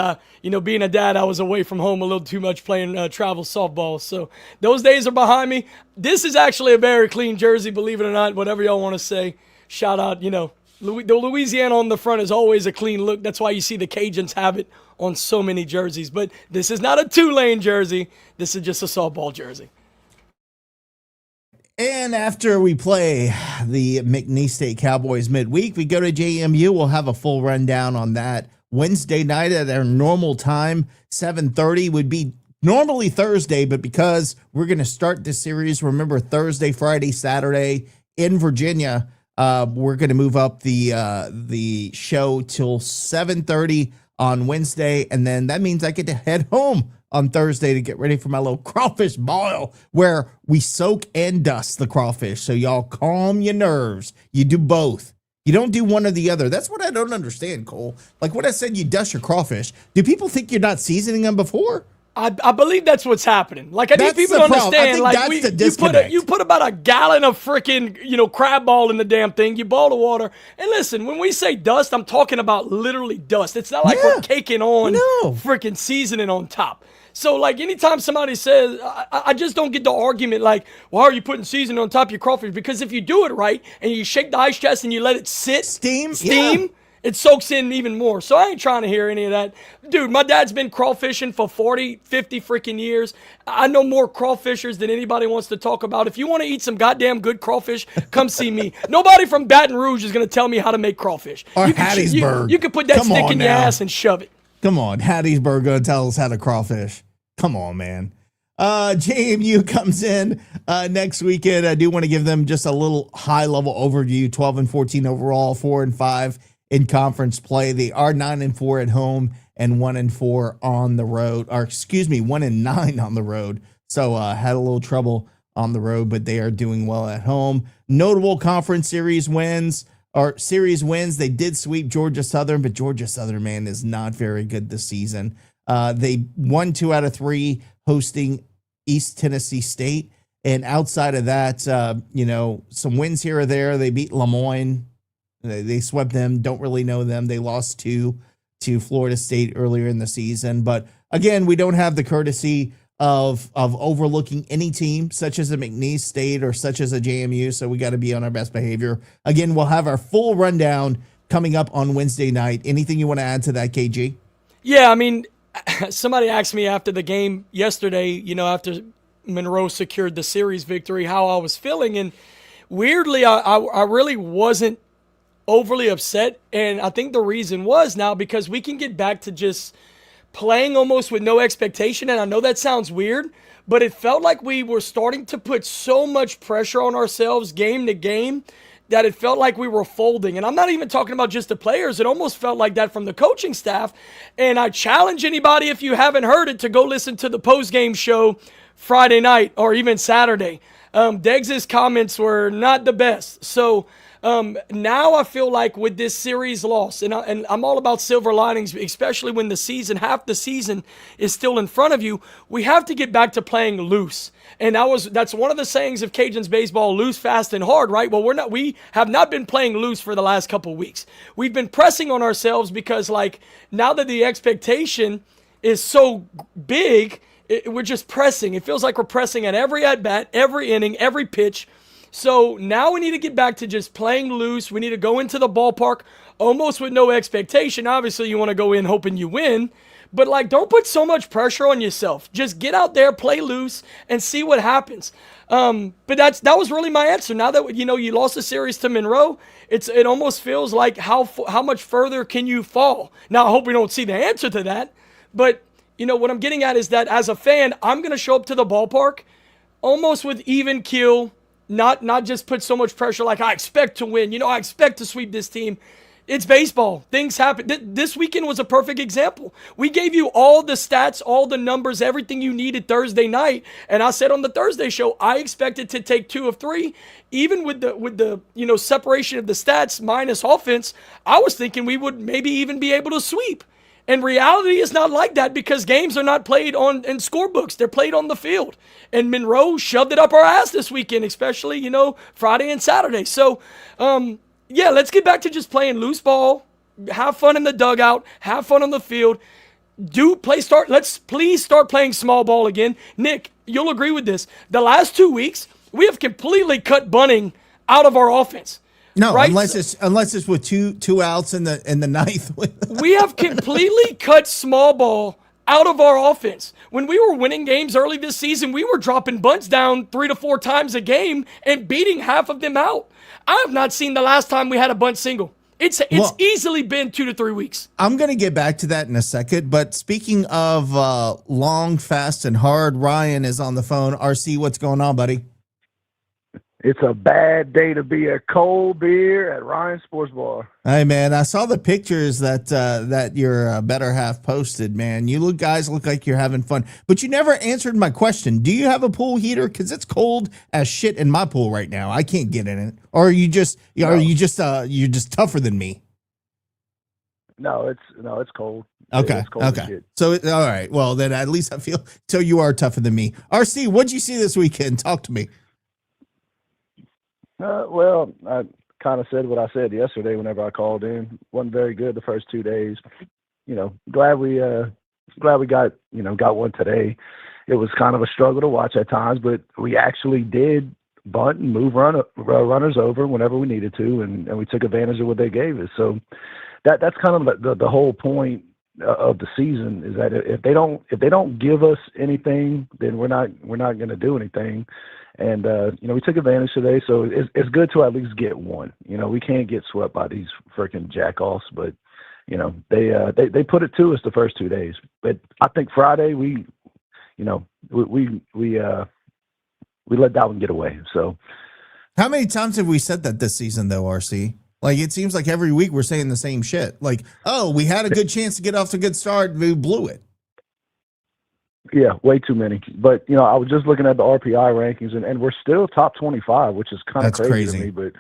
being a dad, I was away from home a little too much playing travel softball. So those days are behind me. This is actually a very clean jersey, believe it or not, whatever y'all want to say. Shout out, the Louisiana on the front is always a clean look. That's why you see the Cajuns have it on so many jerseys. But this is not a Tulane jersey. This is just a softball jersey. And after we play the McNeese State Cowboys midweek, we go to JMU. We'll have a full rundown on that Wednesday night at our normal time. 7:30 would be normally Thursday, but because we're going to start this series, remember Thursday, Friday, Saturday in Virginia, we're going to move up the show till 7:30 on Wednesday, and then that means I get to head home on Thursday to get ready for my little crawfish boil where we soak and dust the crawfish. So y'all calm your nerves. You do both. You don't do one or the other. That's what I don't understand, Cole. Like when I said you dust your crawfish, do people think you're not seasoning them before? I believe that's what's happening. Like I need people to understand. Like you put about a gallon of freaking crab ball in the damn thing. You boil the water, and listen. When we say dust, I'm talking about literally dust. It's not like we're caking on freaking seasoning on top. So like anytime somebody says, I just don't get the argument. Like, why are you putting seasoning on top of your crawfish? Because if you do it right and you shake the ice chest and you let it sit, steam. It soaks in even more. So I ain't trying to hear any of that. Dude, my dad's been crawfishing for 40, 50 freaking years. I know more crawfishers than anybody wants to talk about. If you want to eat some goddamn good crawfish, come see me. Nobody from Baton Rouge is going to tell me how to make crawfish. Or Hattiesburg. You can put that stick in your ass and shove it. Come on, Hattiesburg going to tell us how to crawfish. Come on, man. JMU comes in next weekend. I do want to give them just a little high-level overview. 12-14 overall, 4-5 in conference play. They are 9-4 at home and 1-4 on the road. Or excuse me, 1-9 on the road. So had a little trouble on the road, but they are doing well at home. Notable conference series wins. They did sweep Georgia Southern, but Georgia Southern, man, is not very good this season. They won 2 out of 3 hosting East Tennessee State. And outside of that, some wins here or there. They beat Lemoyne. They swept them. Don't really know them. They lost 2 to Florida State earlier in the season. But again, we don't have the courtesy of overlooking any team such as a McNeese State or such as a JMU. So we got to be on our best behavior. Again, we'll have our full rundown coming up on Wednesday night. Anything you want to add to that, KG? Yeah, I mean, somebody asked me after the game yesterday, after Monroe secured the series victory, how I was feeling. And weirdly, I really wasn't overly upset. And I think the reason was now because we can get back to just playing almost with no expectation. And I know that sounds weird, but it felt like we were starting to put so much pressure on ourselves game to game that it felt like we were folding. And I'm not even talking about just the players. It almost felt like that from the coaching staff. And I challenge anybody, if you haven't heard it, to go listen to the post-game show Friday night or even Saturday. Deggs' comments were not the best. So now I feel like with this series loss, and I'm all about silver linings, especially when half the season is still in front of you, we have to get back to playing loose. And that's one of the sayings of Cajuns baseball: loose, fast, and hard, right? Well, we have not been playing loose for the last couple weeks. We've been pressing on ourselves because, like, now that the expectation is so big, we're just pressing. It feels like we're pressing at every at-bat, every inning, every pitch. So now we need to get back to just playing loose. We need to go into the ballpark almost with no expectation. Obviously, you want to go in hoping you win. But, like, don't put so much pressure on yourself. Just get out there, play loose, and see what happens. But that was really my answer. Now that, you lost the series to Monroe, it almost feels like how much further can you fall? Now, I hope we don't see the answer to that. But, what I'm getting at is that as a fan, I'm going to show up to the ballpark almost with even keel, not just put so much pressure like I expect to win. I expect to sweep this team. It's baseball. Things happen. This weekend was a perfect example. We gave you all the stats, all the numbers, everything you needed Thursday night. And I said on the Thursday show, I expected to take 2 of 3. Even with the separation of the stats minus offense, I was thinking we would maybe even be able to sweep. And reality is not like that because games are not played in scorebooks. They're played on the field. And Monroe shoved it up our ass this weekend, especially, Friday and Saturday. So, yeah, let's get back to just playing loose ball, have fun in the dugout, have fun on the field. Let's please start playing small ball again. Nick, you'll agree with this. The last 2 weeks, we have completely cut bunting out of our offense. No, right? unless it's with two outs in the ninth. We have completely cut small ball out of our offense. When we were winning games early this season, we were dropping bunts down 3 to 4 times a game and beating half of them out. I have not seen the last time we had a bunt single. It's easily been 2 to 3 weeks. I'm going to get back to that in a second, but speaking of long, fast, and hard, Ryan is on the phone. RC, what's going on, buddy? It's a bad day to be a cold beer at Ryan's Sports Bar. Hey, man, I saw the pictures that your better half posted, man. You guys look like you're having fun, but you never answered my question. Do you have a pool heater? Because it's cold as shit in my pool right now. I can't get in it. Or are you just you're just tougher than me? No, it's cold. Okay. It's cold as shit. So all right. Well, then at least I feel so you are tougher than me. RC, what'd you see this weekend? Talk to me. Well, I kind of said what I said yesterday whenever I called in. Wasn't very good the first 2 days. Glad we got one today. It was kind of a struggle to watch at times, but we actually did bunt and move runners over whenever we needed to, and we took advantage of what they gave us. So that's kind of the whole point of the season, is that if they don't give us anything, then we're not going to do anything. And we took advantage today, so it's good to at least get one. We can't get swept by these freaking jackoffs, but they put it to us the first 2 days. But I think Friday we let that one get away. So how many times have we said that this season, though, RC? Like, it seems like every week we're saying the same shit. Like, oh, we had a good chance to get off to a good start, we blew it. Yeah, way too many. But, I was just looking at the RPI rankings, and we're still top 25, which is kind of crazy to me. But,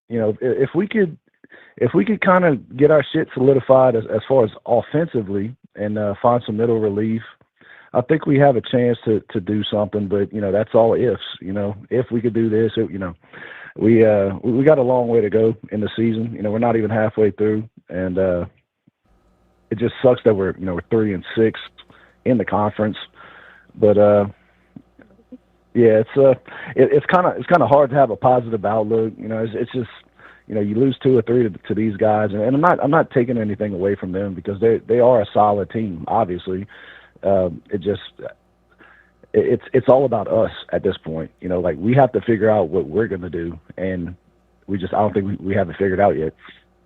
if we could kind of get our shit solidified as far as offensively and find some middle relief, I think we have a chance to do something. But, that's all ifs. If we could do this, we got a long way to go in the season. We're not even halfway through, and it just sucks that we're 3-6 in the conference. But it's kind of hard to have a positive outlook. It's just you lose 2 or 3 to these guys, and I'm not taking anything away from them because they are a solid team. Obviously, it's all about us at this point. Like, we have to figure out what we're going to do, and I don't think we haven't figured out yet.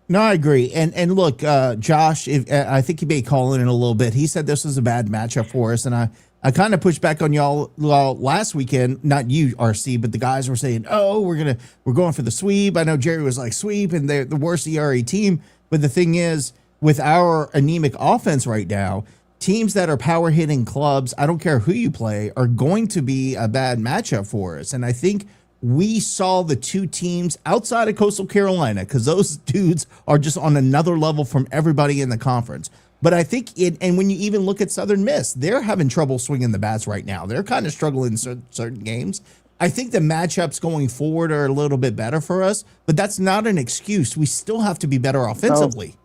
No, I agree. And look, Josh, I think he may call in a little bit. He said this was a bad matchup for us, and I kind of pushed back on y'all last weekend, not you, RC, but the guys were saying, "Oh, we're going for the sweep." I know Jerry was like sweep, and they're the worst ERA team. But the thing is, with our anemic offense right now, teams that are power hitting clubs, I don't care who you play, are going to be a bad matchup for us. And I think we saw the two teams outside of Coastal Carolina, because those dudes are just on another level from everybody in the conference. But I think and when you even look at Southern Miss, they're having trouble swinging the bats right now. They're kind of struggling in certain games. I think the matchups going forward are a little bit better for us, but that's not an excuse. We still have to be better offensively.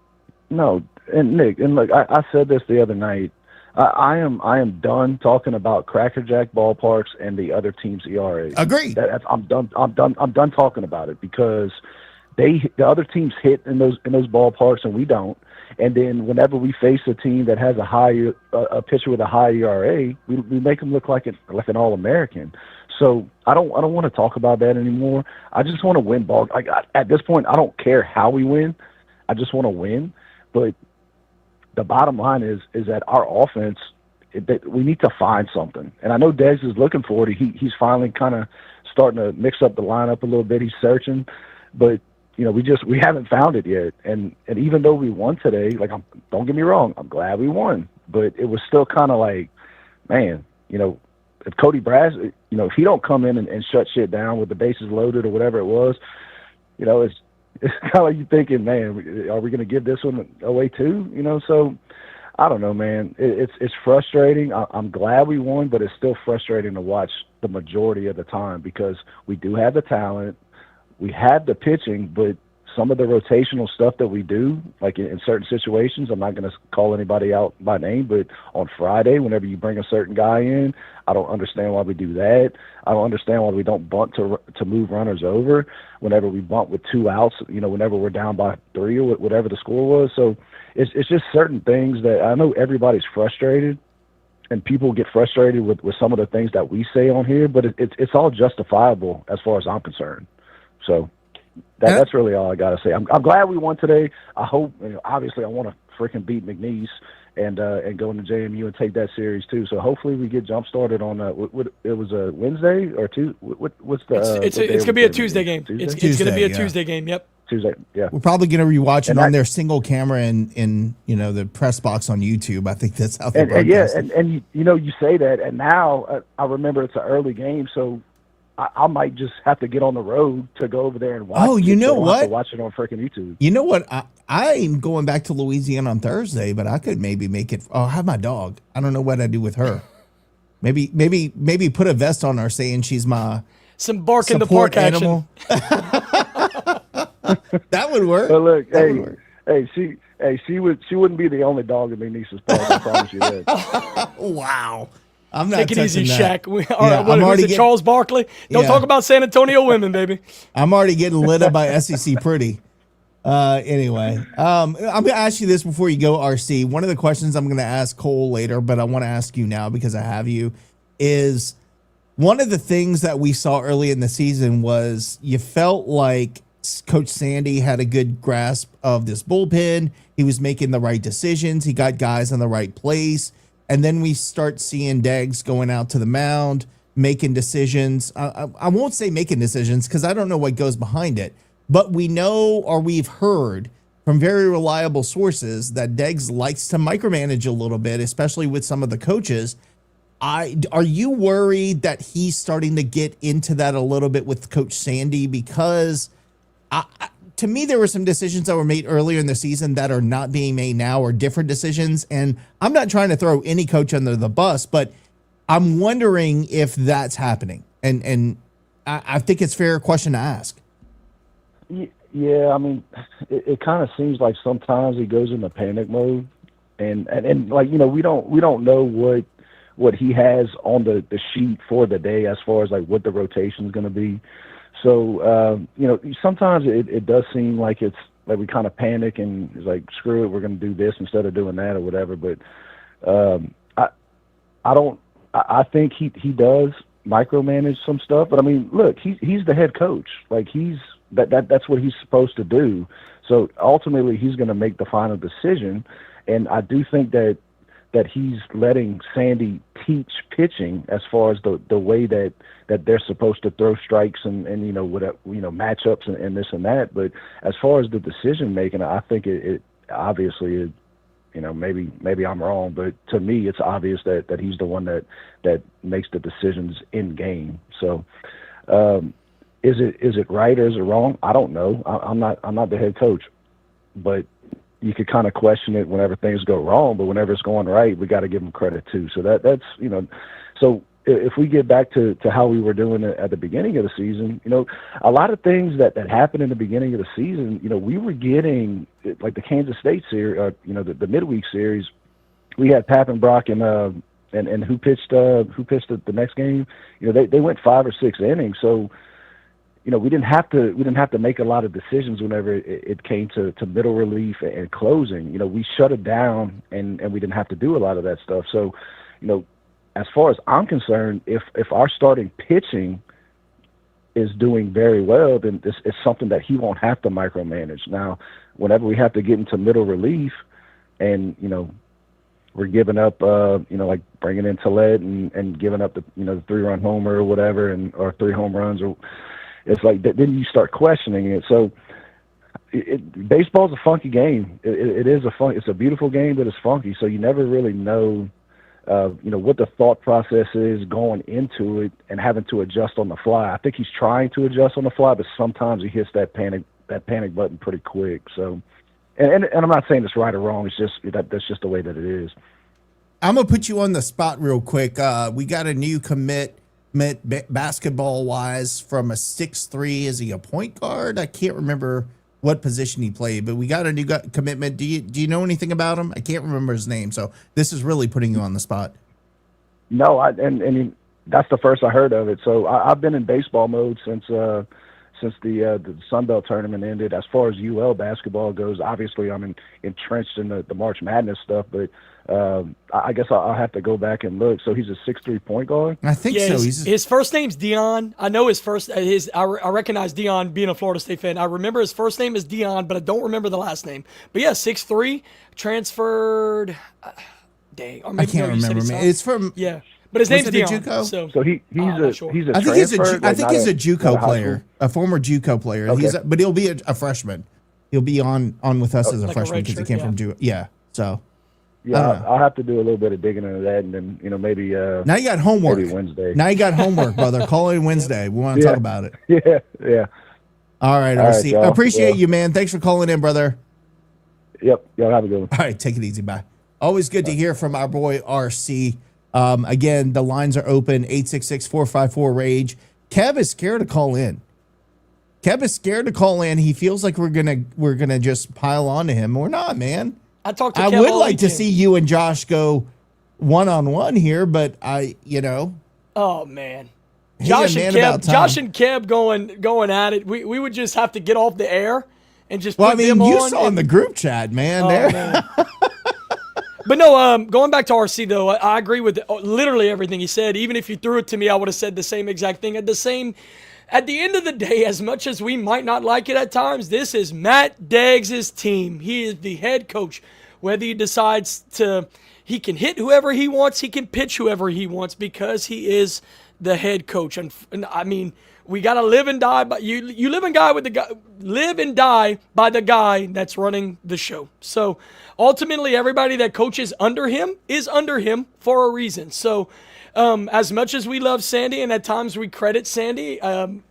No, and Nick, and look, I said this the other night. I am done talking about crackerjack ballparks and the other team's ERA. Agreed. I'm done talking about it, because the other teams hit in those ballparks and we don't. And then whenever we face a team that has a pitcher with a high ERA, we make them look like an All-American. So I don't want to talk about that anymore. I just want to win ball. At this point, I don't care how we win. I just want to win. But the bottom line is that our offense, we need to find something. And I know Dez is looking for it. He's finally kind of starting to mix up the lineup a little bit. He's searching, but we haven't found it yet. And even though we won today, don't get me wrong, I'm glad we won. But it was still kind of like, man, if Cody Brass, if he don't come in and shut shit down with the bases loaded or whatever it was, it's kind of like you thinking, man, are we going to give this one away too? So I don't know, man. It's frustrating. I'm glad we won, but it's still frustrating to watch the majority of the time, because we do have the talent. We have the pitching, but some of the rotational stuff that we do, like in certain situations, I'm not going to call anybody out by name, but on Friday, whenever you bring a certain guy in, I don't understand why we do that. I don't understand why we don't bunt to move runners over whenever we bunt with 2 outs, whenever we're down by 3 or whatever the score was. So it's just certain things that I know everybody's frustrated, and people get frustrated with some of the things that we say on here, but it's all justifiable as far as I'm concerned. So that's really all I got to say. I'm glad we won today. I hope, obviously I want to freaking beat McNeese and go into JMU and take that series too. So hopefully we get jump started on it was a Wednesday or two. What's the? It's going to be a Tuesday game. It's going to be a Tuesday game. Yep. Tuesday. Yeah. We're probably going to rewatch it on their single camera in the press box on YouTube. I think that's how they broadcast it. And you say that, and now I remember it's an early game, so I might just have to get on the road to go over there and watch. Oh, you know what? Watch it on freaking YouTube. You know what? I'm going back to Louisiana on Thursday, but I could maybe make it. Oh, I have my dog. I don't know what I do with her. Maybe put a vest on her saying she's my some bark in the park animal. That would work. But look, she wouldn't be the only dog in McNeese's park. I promise you that. Wow. I'm not Take it easy, that. Shaq. What is it, Charles Barkley? Don't talk about San Antonio women, baby. I'm already getting lit up by SEC Pretty. Anyway, I'm going to ask you this before you go, RC. One of the questions I'm going to ask Cole later, but I want to ask you now because I have you, is one of the things that we saw early in the season was you felt like Coach Sandy had a good grasp of this bullpen. He was making the right decisions. He got guys in the right place. And then we start seeing Deggs going out to the mound, making decisions. I won't say making decisions because I don't know what goes behind it. But we know, or we've heard from very reliable sources, that Deggs likes to micromanage a little bit, especially with some of the coaches. Are you worried that he's starting to get into that a little bit with Coach Sandy? Because to me, there were some decisions that were made earlier in the season that are not being made now, or different decisions. And I'm not trying to throw any coach under the bus, but I'm wondering if that's happening. And I think it's a fair question to ask. Yeah, I mean, it kind of seems like sometimes he goes into panic mode, and like, we don't know what he has on the sheet for the day as far as like what the rotation is going to be. So, sometimes it does seem like it's like we kind of panic and it's like, screw it, we're going to do this instead of doing that or whatever. But I think he does micromanage some stuff. But I mean, look, he's the head coach. Like that's what he's supposed to do. So ultimately he's going to make the final decision. And I do think that that he's letting Sandy teach pitching as far as the way that they're supposed to throw strikes and matchups and this and that. But as far as the decision making, I think it obviously is, maybe I'm wrong, but to me it's obvious that he's the one that makes the decisions in game. So is it right or is it wrong? I don't know. I'm not the head coach, but you could kind of question it whenever things go wrong, but whenever it's going right, we got to give him credit too. So that's so if we get back to how we were doing it at the beginning of the season, a lot of things that happened in the beginning of the season, we were getting like the Kansas State series, the midweek series. We had Pappenbrock and who pitched the next game. They went 5 or 6 innings, so. We didn't have to make a lot of decisions whenever it came to middle relief and closing. We shut it down and we didn't have to do a lot of that stuff. So, as far as I'm concerned, if our starting pitching is doing very well, then it's something that he won't have to micromanage. Now, whenever we have to get into middle relief and, we're giving up, like bringing in Tillett and giving up the 3-run homer or whatever, or 3 home runs, or it's like then you start questioning it. So baseball's a funky game. It's a beautiful game, but it's funky. So you never really know, what the thought process is going into it and having to adjust on the fly. I think he's trying to adjust on the fly, but sometimes he hits that panic button pretty quick. So, and I'm not saying it's right or wrong. It's just that's just the way that it is. I'm gonna put you on the spot real quick. We got a new commit basketball wise from a 6'3". Is he a point guard? I can't remember what position he played, but we got a new commitment. Do you know anything about him? I can't remember his name, so this is really putting you on the spot. No, and that's the first I heard of it. So I've been in baseball mode since the Sun Belt tournament ended. As far as UL basketball goes, obviously I'm entrenched in the March Madness stuff, but I guess I'll have to go back and look. So he's a 6'3" point guard? I think so. His first name's Dion. I know his first. I recognize Dion being a Florida State fan. I remember his first name is Dion, but I don't remember the last name. But yeah, 6'3", transferred. Dang, or maybe I can't remember. Man. It's from but his name's Dion. JUCO? So he's a I think he's a JUCO player, a former JUCO player. Okay. But he'll be a freshman. He'll be on with us as a like freshman because he came from JUCO. Yeah, so. Yeah, I'll have to do a little bit of digging into that, and then maybe now you got homework. Maybe Wednesday. Now you got homework, brother. Call in Wednesday. We want to talk about it. Yeah. All right, RC. I appreciate you, man. Thanks for calling in, brother. Yep. Y'all have a good one. All right, take it easy. Bye. Always good to hear from our boy RC. Again, the lines are open. 866-454-RAGE. Kev is scared to call in. He feels like we're gonna just pile on to him. We're not, man. I talked to I Kev would all like to weekend. see you and Josh go one-on-one here, but Oh man. Hey, Josh man, and about Kev, time. Josh and Kev going at it. We would just have to get off the air and just Well, put them you on. saw in the group chat, man. Man. But no, going back to RC though, I agree with literally everything he said. Even if you threw it to me, I would have said the same exact thing. At the end of the day, as much as we might not like it at times, this is Matt Deggs' team. He is the head coach. Whether he decides he can hit whoever he wants, he can pitch whoever he wants because he is the head coach. And I mean, we got to live and die by you live and die by the guy that's running the show. So ultimately, everybody that coaches under him is under him for a reason. So as much as we love Sandy and at times we credit Sandy, RC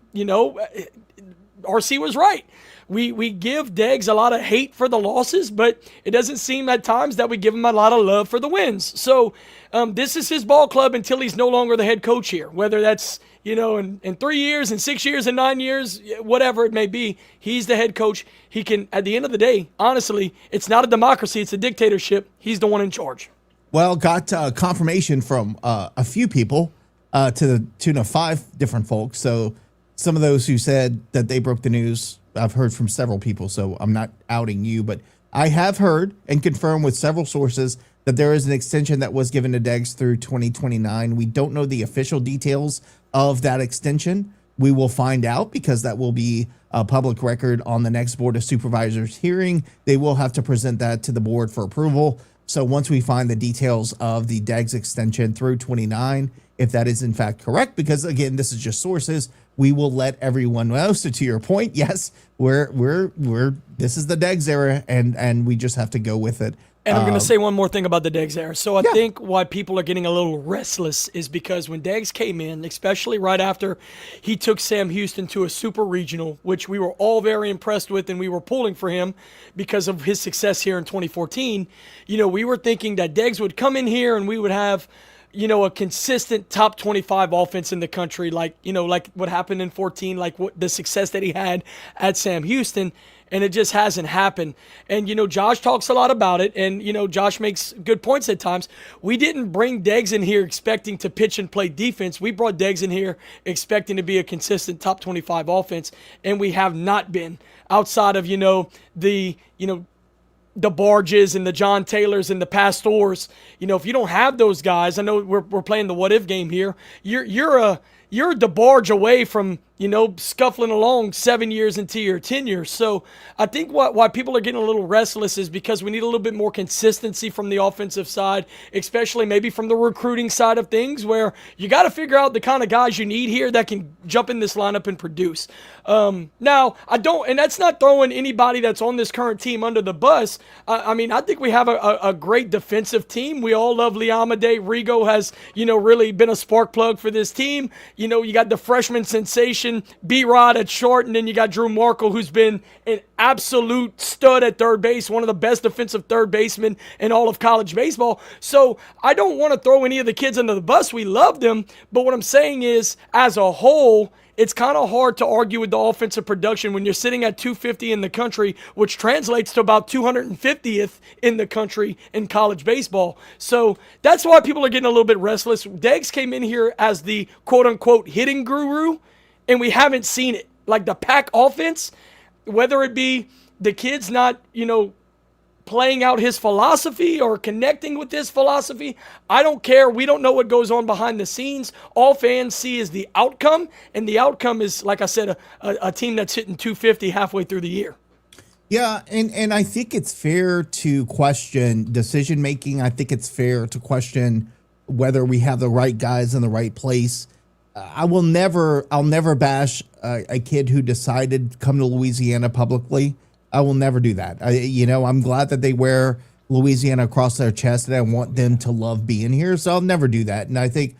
was right. We give Deggs a lot of hate for the losses, but it doesn't seem at times that we give him a lot of love for the wins. So this is his ball club until he's no longer the head coach here. Whether that's, in 3 years, in 6 years, in 9 years, whatever it may be, he's the head coach. He can, at the end of the day, honestly, it's not a democracy, it's a dictatorship. He's the one in charge. Well, got confirmation from a few people to the tune of 5 different folks. So some of those who said that they broke the news, I've heard from several people, so I'm not outing you, but I have heard and confirmed with several sources that there is an extension that was given to Deggs through 2029. We don't know the official details of that extension. We will find out because that will be a public record on the next Board of Supervisors hearing. They will have to present that to the board for approval. So once we find the details of the Deggs extension through 29, if that is in fact correct, because again, this is just sources, we will let everyone know. So to your point, yes, we're this is the Deggs era, and we just have to go with it. And I'm going to say one more thing about the Deggs era. So I think why people are getting a little restless is because when Deggs came in, especially right after he took Sam Houston to a super regional, which we were all very impressed with and we were pulling for him because of his success here in 2014, we were thinking that Deggs would come in here and we would have a consistent top 25 offense in the country, like what happened in 14, like what the success that he had at Sam Houston. And it just hasn't happened. And, Josh talks a lot about it. And, Josh makes good points at times. We didn't bring Deggs in here expecting to pitch and play defense. We brought Deggs in here expecting to be a consistent top 25 offense. And we have not been outside of, the Barges and the John Taylors and the Pastors. If you don't have those guys, I know we're playing the what if game here. You're a DeBarge away from, scuffling along 7 years into your tenure. So I think why people are getting a little restless is because we need a little bit more consistency from the offensive side, especially maybe from the recruiting side of things, where you got to figure out the kind of guys you need here that can jump in this lineup and produce. Now, and that's not throwing anybody that's on this current team under the bus. I think we have a great defensive team. We all love Liamade. Rigo has, really been a spark plug for this team. You got the freshman sensation, B-Rod at short, and then you got Drew Markle, who's been an absolute stud at third base, one of the best defensive third basemen in all of college baseball. So I don't want to throw any of the kids under the bus. We love them, but what I'm saying is, as a whole, it's kind of hard to argue with the offensive production when you're sitting at 250 in the country, which translates to about 250th in the country in college baseball. So that's why people are getting a little bit restless. Deggs came in here as the quote-unquote hitting guru, and we haven't seen it. Like the pack offense, whether it be the kids not, playing out his philosophy or connecting with his philosophy, I don't care. We don't know what goes on behind the scenes. All fans see is the outcome, and the outcome is, like I said, a team that's hitting 250 halfway through the year. Yeah, and I think it's fair to question decision-making. I think it's fair to question whether we have the right guys in the right place. I'll never bash a kid who decided to come to Louisiana publicly. I will never do that. I'm glad that they wear Louisiana across their chest, and I want them to love being here. So I'll never do that. And I think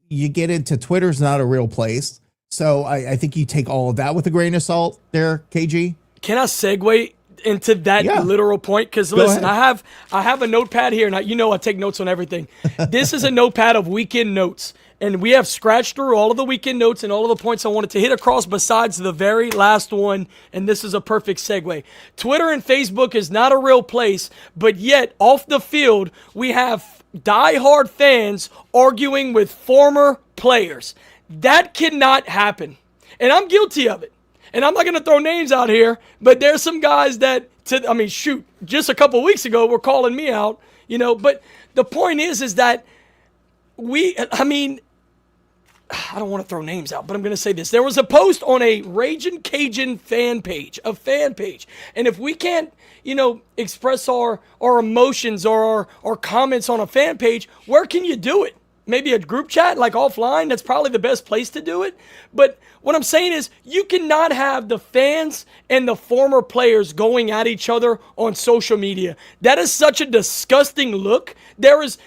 you get into Twitter's not a real place. So I think you take all of that with a grain of salt there, KG. Can I segue into that literal point? Because listen, I have a notepad here, and I take notes on everything. This is a notepad of weekend notes. And we have scratched through all of the weekend notes and all of the points I wanted to hit across besides the very last one, and this is a perfect segue. Twitter and Facebook is not a real place, but yet off the field, we have diehard fans arguing with former players. That cannot happen, and I'm guilty of it. And I'm not going to throw names out here, but there's some guys that, just a couple weeks ago were calling me out, but the point is that I don't want to throw names out, but I'm going to say this. There was a post on a Ragin' Cajun fan page. And if we can't, express our emotions or our comments on a fan page, where can you do it? Maybe a group chat, like offline. That's probably the best place to do it. But what I'm saying is you cannot have the fans and the former players going at each other on social media. That is such a disgusting look. There is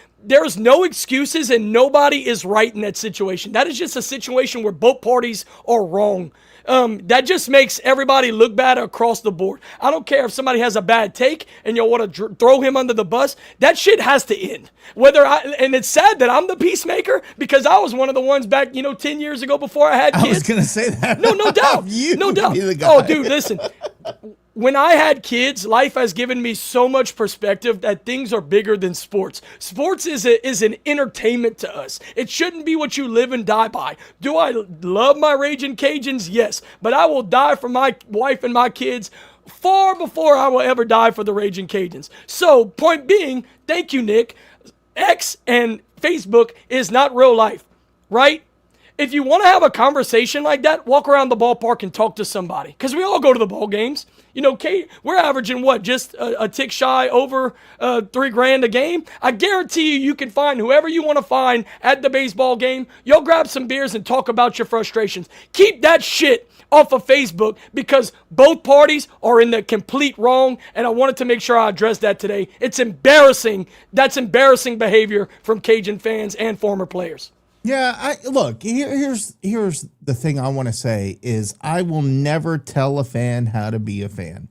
no excuses, and nobody is right in that situation. That is just a situation where both parties are wrong. That just makes everybody look bad across the board. I don't care if somebody has a bad take and you want to throw him under the bus. That shit has to end. And it's sad that I'm the peacemaker because I was one of the ones back, 10 years ago before I had kids. I was going to say that. No doubt. No doubt. Oh, dude, listen. When I had kids, life has given me so much perspective that things are bigger than sports. Sports is an entertainment to us. It shouldn't be what you live and die by. Do I love my Ragin' Cajuns? Yes. But I will die for my wife and my kids far before I will ever die for the Ragin' Cajuns. So, point being, thank you, Nick. X and Facebook is not real life, right? if you want to have a conversation like that, walk around the ballpark and talk to somebody. Because we all go to the ball games. You know, Kate, we're averaging what, just a tick shy over $3,000 a game. I guarantee you can find whoever you want to find at the baseball game. You'll grab some beers and talk about your frustrations. Keep that shit off of Facebook because both parties are in the complete wrong, and I wanted to make sure I addressed that today. It's embarrassing. That's embarrassing behavior from Cajun fans and former players. Yeah, here's the thing I want to say is I will never tell a fan how to be a fan.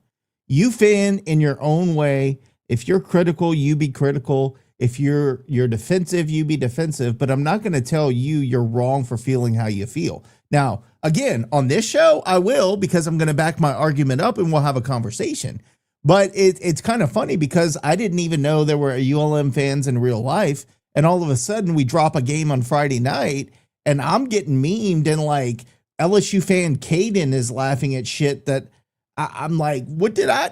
You fan in your own way. If you're critical, you be critical. If you're defensive, you be defensive. But I'm not going to tell you you're wrong for feeling how you feel. Now, again, on this show, I will because I'm going to back my argument up and we'll have a conversation. But it's kind of funny because I didn't even know there were ULM fans in real life. And all of a sudden we drop a game on Friday night and I'm getting memed and like LSU fan Caden is laughing at shit that I'm like, what did I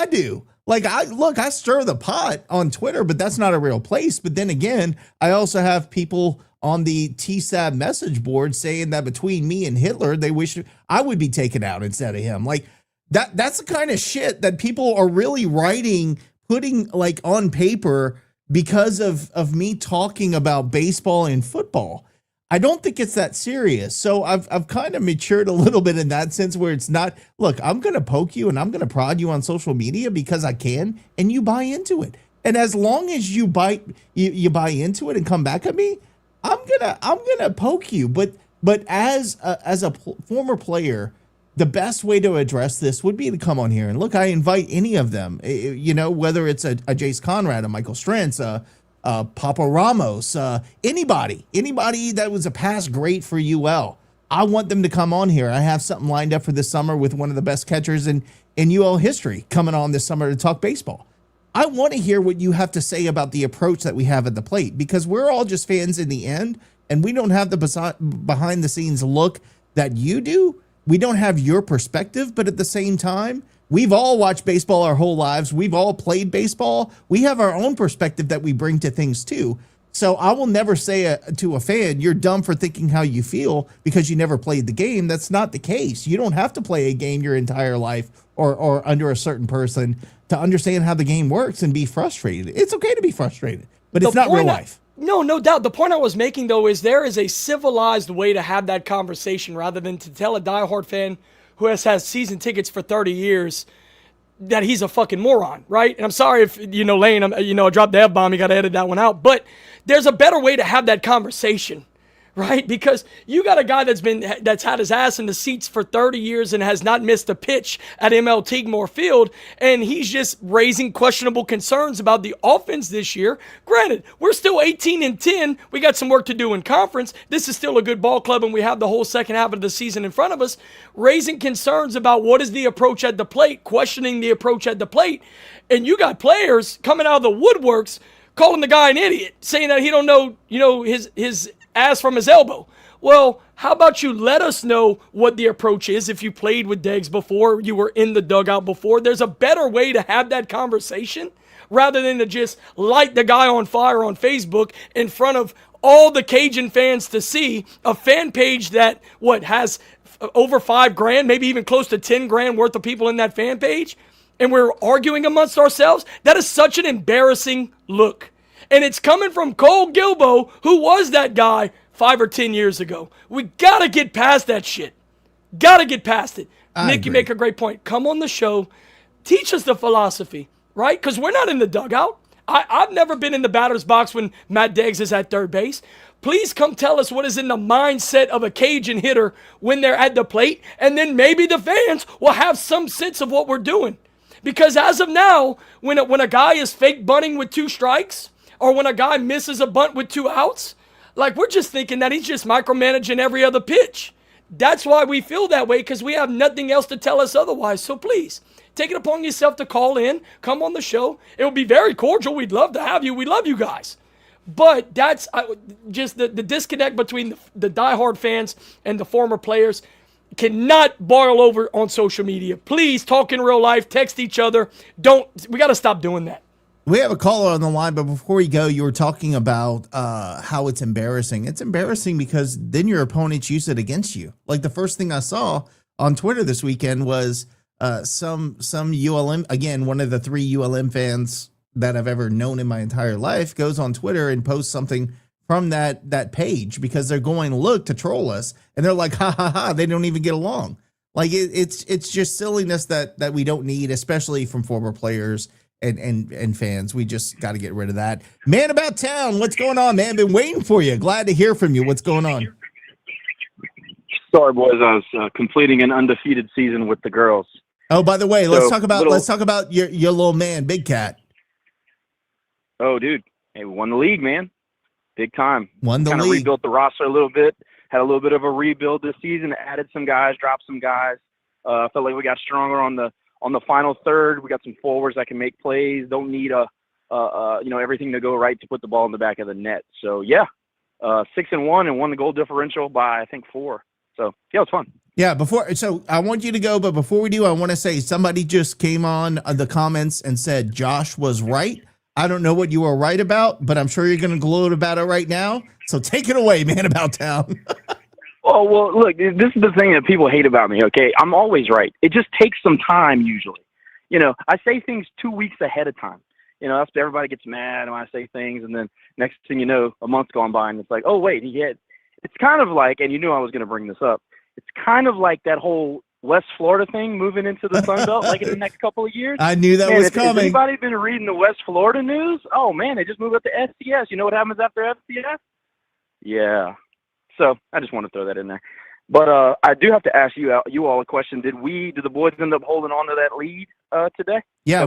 do? Like I stir the pot on Twitter, but that's not a real place. But then again, I also have people on the TSAB message board saying that between me and Hitler, they wish I would be taken out instead of him. Like that's the kind of shit that people are really writing, putting like on paper because of me talking about baseball and football. I don't think it's that serious. So I've kind of matured a little bit in that sense where it's not, look, I'm going to poke you and I'm going to prod you on social media because I can, and you buy into it. And as long as you buy into it and come back at me, I'm going to poke you. But as a former player, the best way to address this would be to come on here and look, I invite any of them, you know, whether it's a Jace Conrad, a Michael Strentz, Papa Ramos, anybody that was a past great for UL. I want them to come on here. I have something lined up for this summer with one of the best catchers in UL history coming on this summer to talk baseball. I want to hear what you have to say about the approach that we have at the plate because we're all just fans in the end and we don't have the behind the scenes look that you do. We don't have your perspective, but at the same time, we've all watched baseball our whole lives. We've all played baseball. We have our own perspective that we bring to things too. So I will never say to a fan, you're dumb for thinking how you feel because you never played the game. That's not the case. You don't have to play a game your entire life or under a certain person to understand how the game works and be frustrated. It's okay to be frustrated, but it's not real life. No doubt. The point I was making, though, is there is a civilized way to have that conversation rather than to tell a diehard fan who has had season tickets for 30 years that he's a fucking moron, right? And I'm sorry if, Lane, I dropped the F-bomb, you got to edit that one out. But there's a better way to have that conversation, right? Because you got a guy that's had his ass in the seats for 30 years and has not missed a pitch at ML Tigmore Field, and he's just raising questionable concerns about the offense this year. Granted, we're still 18-10. We got some work to do in conference. This is still a good ball club, and we have the whole second half of the season in front of us. Raising concerns about what is the approach at the plate, questioning the approach at the plate, and you got players coming out of the woodworks calling the guy an idiot, saying that he don't know, his ass from his elbow. Well, how about you let us know what the approach is if you played with Deggs before, you were in the dugout before. There's a better way to have that conversation rather than to just light the guy on fire on Facebook in front of all the Cajun fans to see. A fan page that, has over $5,000, maybe even close to $10,000 worth of people in that fan page, and we're arguing amongst ourselves. That is such an embarrassing look. And it's coming from Cole Gilbo, who was that guy 5 or 10 years ago. We got to get past that shit. Got to get past it. Nick, you make a great point. Come on the show. Teach us the philosophy, right? Because we're not in the dugout. I've never been in the batter's box when Matt Deggs is at third base. Please come tell us what is in the mindset of a Cajun hitter when they're at the plate, and then maybe the fans will have some sense of what we're doing. Because as of now, when a guy is fake bunting with 2 strikes, or when a guy misses a bunt with 2 outs, like we're just thinking that he's just micromanaging every other pitch. That's why we feel that way, because we have nothing else to tell us otherwise. So please, take it upon yourself to call in, come on the show. It will be very cordial. We'd love to have you. We love you guys. But that's just the disconnect between the diehard fans and the former players cannot boil over on social media. Please talk in real life, text each other. We got to stop doing that. We have a caller on the line, but before we go, you were talking about how it's embarrassing. It's embarrassing because then your opponents use it against you. Like the first thing I saw on Twitter this weekend was some ULM, again, one of the 3 ULM fans that I've ever known in my entire life, goes on Twitter and posts something from that page because they're going to look to troll us, and they're like, ha ha ha, they don't even get along. Like it's just silliness that we don't need, especially from former players and fans. We just got to get rid of that. Man About Town, what's going on, man? Been waiting for you. Glad to hear from you. What's going on? Sorry, boys. I was completing an undefeated season with the girls. Oh, by the way, let's talk about your little man, Big Cat. Oh, dude. Hey, we won the league, man. Big time. Won the league. Kind of rebuilt the roster a little bit. Had a little bit of a rebuild this season. Added some guys, dropped some guys. Felt like we got stronger on the final third. We got some forwards that can make plays. Don't need everything to go right to put the ball in the back of the net. So yeah, 6-1 and won the goal differential by I think 4. So yeah, it was fun. Yeah. So I want you to go, but before we do, I want to say somebody just came on the comments and said Josh was right. I don't know what you were right about, but I'm sure you're going to gloat about it right now. So take it away, Man About Town. Oh, well, look, this is the thing that people hate about me, okay? I'm always right. It just takes some time usually. I say things 2 weeks ahead of time. That's everybody gets mad when I say things, and then next thing you know, a month's gone by, and it's like, oh, wait, it's kind of like, and you knew I was going to bring this up, it's kind of like that whole West Florida thing moving into the Sun Belt like in the next couple of years. I knew that was coming. Has anybody been reading the West Florida news? Oh, man, they just moved up to FCS. You know what happens after FCS? Yeah. So I just want to throw that in there. But I do have to ask you all a question. Did the boys end up holding on to that lead today? Yeah,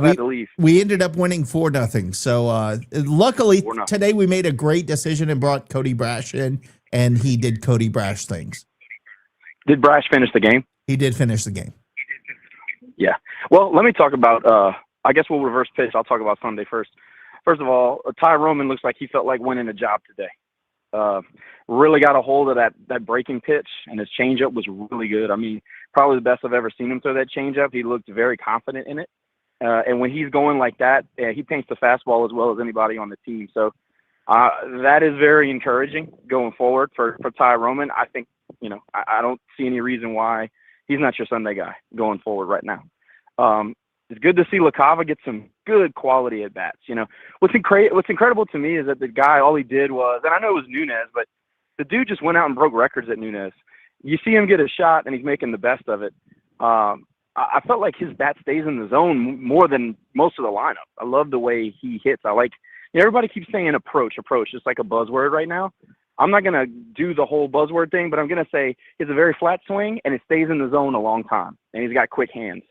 we ended up winning 4-0. So luckily today we made a great decision and brought Cody Brash in, and he did Cody Brash things. Did Brash finish the game? He did finish the game. Yeah. Well, let me talk about I guess we'll reverse pitch. I'll talk about Sunday first. First of all, Ty Roman looks like he felt like winning a job today. Really got a hold of that breaking pitch, and his changeup was really good. I mean, probably the best I've ever seen him throw that changeup. He looked very confident in it. And when he's going like that, he paints the fastball as well as anybody on the team. So that is very encouraging going forward for Ty Roman. I think, I don't see any reason why he's not your Sunday guy going forward right now. It's good to see LaCava get some good quality at bats. What's incredible to me is that the guy, all he did was, and I know it was Nunez, but the dude just went out and broke records at Nunez. You see him get a shot, and he's making the best of it. I felt like his bat stays in the zone more than most of the lineup. I love the way he hits. I like, everybody keeps saying approach, just like a buzzword right now. I'm not going to do the whole buzzword thing, but I'm going to say it's a very flat swing, and it stays in the zone a long time, and he's got quick hands.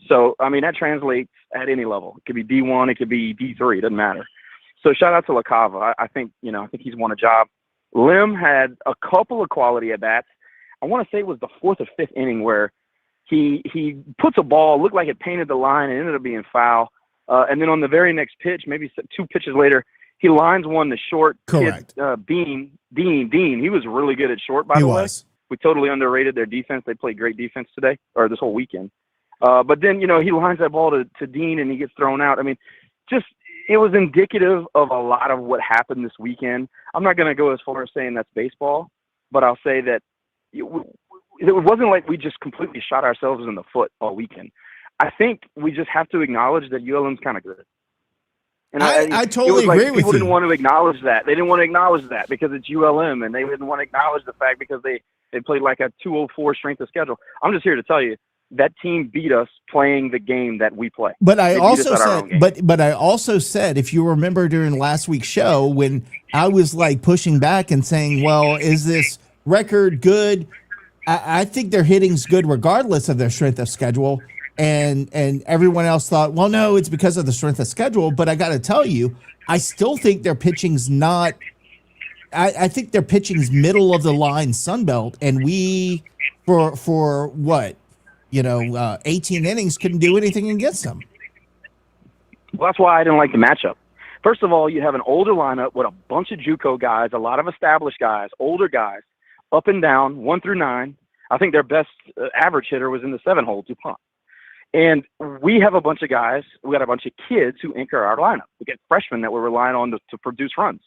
So, I mean, that translates at any level. It could be D1, it could be D3, it doesn't matter. So shout out to LaCava. I think he's won a job. Lim had a couple of quality at-bats. I want to say it was the 4th or 5th inning where he puts a ball, looked like it painted the line, and ended up being foul. And then on the very next pitch, maybe 2 pitches later, he lines one to short. Correct. Dean. He was really good at short, by the way. We totally underrated their defense. They played great defense today, or this whole weekend. But then, he lines that ball to Dean, and he gets thrown out. I mean, it was indicative of a lot of what happened this weekend. I'm not going to go as far as saying that's baseball, but I'll say that it wasn't like we just completely shot ourselves in the foot all weekend. I think we just have to acknowledge that ULM's kind of good. And I totally agree with you. People didn't want to acknowledge that. They didn't want to acknowledge that because it's ULM, and they didn't want to acknowledge the fact because they played like a 204 strength of schedule. I'm just here to tell you, that team beat us playing the game that we play. But I also said, if you remember during last week's show, when I was like pushing back and saying, well, is this record good? I think their hitting's good regardless of their strength of schedule. And everyone else thought, well, no, it's because of the strength of schedule. But I got to tell you, I still think their pitching's not. I think their pitching's middle of the line Sunbelt, and we for what? 18 innings couldn't do anything against them. Well, that's why I didn't like the matchup. First of all, you have an older lineup with a bunch of JUCO guys, a lot of established guys, older guys, up and down, 1 through 9. I think their best average hitter was in the 7-hole, DuPont. And we have a bunch of guys, we got a bunch of kids who anchor our lineup. We get freshmen that we're relying on to produce runs.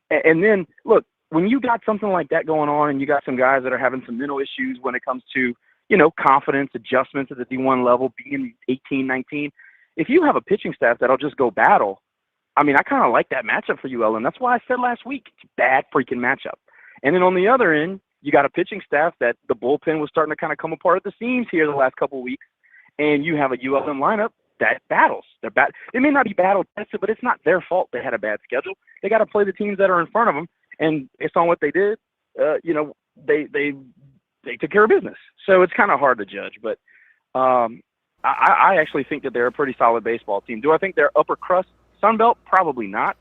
And then, look, when you got something like that going on and you got some guys that are having some mental issues when it comes to, confidence, adjustments at the D1 level, being 18, 19, if you have a pitching staff that'll just go battle, I mean, I kind of like that matchup for ULM. That's why I said last week, it's a bad freaking matchup. And then on the other end, you got a pitching staff that the bullpen was starting to kind of come apart at the seams here the last couple of weeks. And you have a ULM lineup that battles. They may not be battle tested, but it's not their fault they had a bad schedule. They got to play the teams that are in front of them. And based on what they did, they took care of business. So it's kind of hard to judge. But I actually think that they're a pretty solid baseball team. Do I think they're upper crust Sun Belt? Probably not.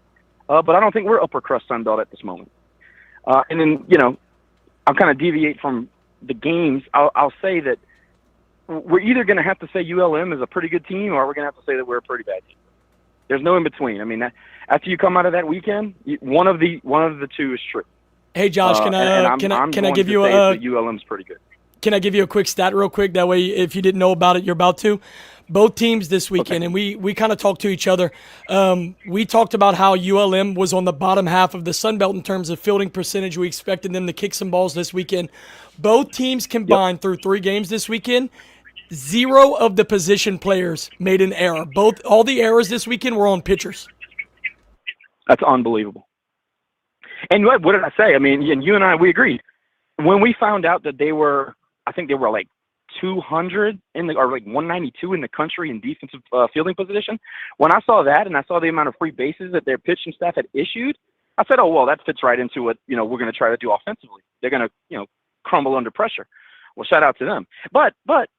But I don't think we're upper crust Sun Belt at this moment. And then, I'll kind of deviate from the games. I'll say that we're either going to have to say ULM is a pretty good team or we're going to have to say that we're a pretty bad team. There's no in between. I mean, after you come out of that weekend, one of the two is true. Hey, Josh, can I give you ULM's pretty good. Can I give you a quick stat real quick? That way, if you didn't know about it, you're about to. Both teams this weekend, and we kind of talked to each other. We talked about how ULM was on the bottom half of the Sun Belt in terms of fielding percentage. We expected them to kick some balls this weekend. Both teams combined through 3 games this weekend. 0 of the position players made an error. All the errors this weekend were on pitchers. That's unbelievable. And what did I say? I mean, and you and I, we agreed. When we found out that I think they were like 200 or like 192 in the country in defensive fielding position. When I saw that and I saw the amount of free bases that their pitching staff had issued, I said, oh, well, that fits right into what, we're going to try to do offensively. They're going to, crumble under pressure. Well, shout out to them. But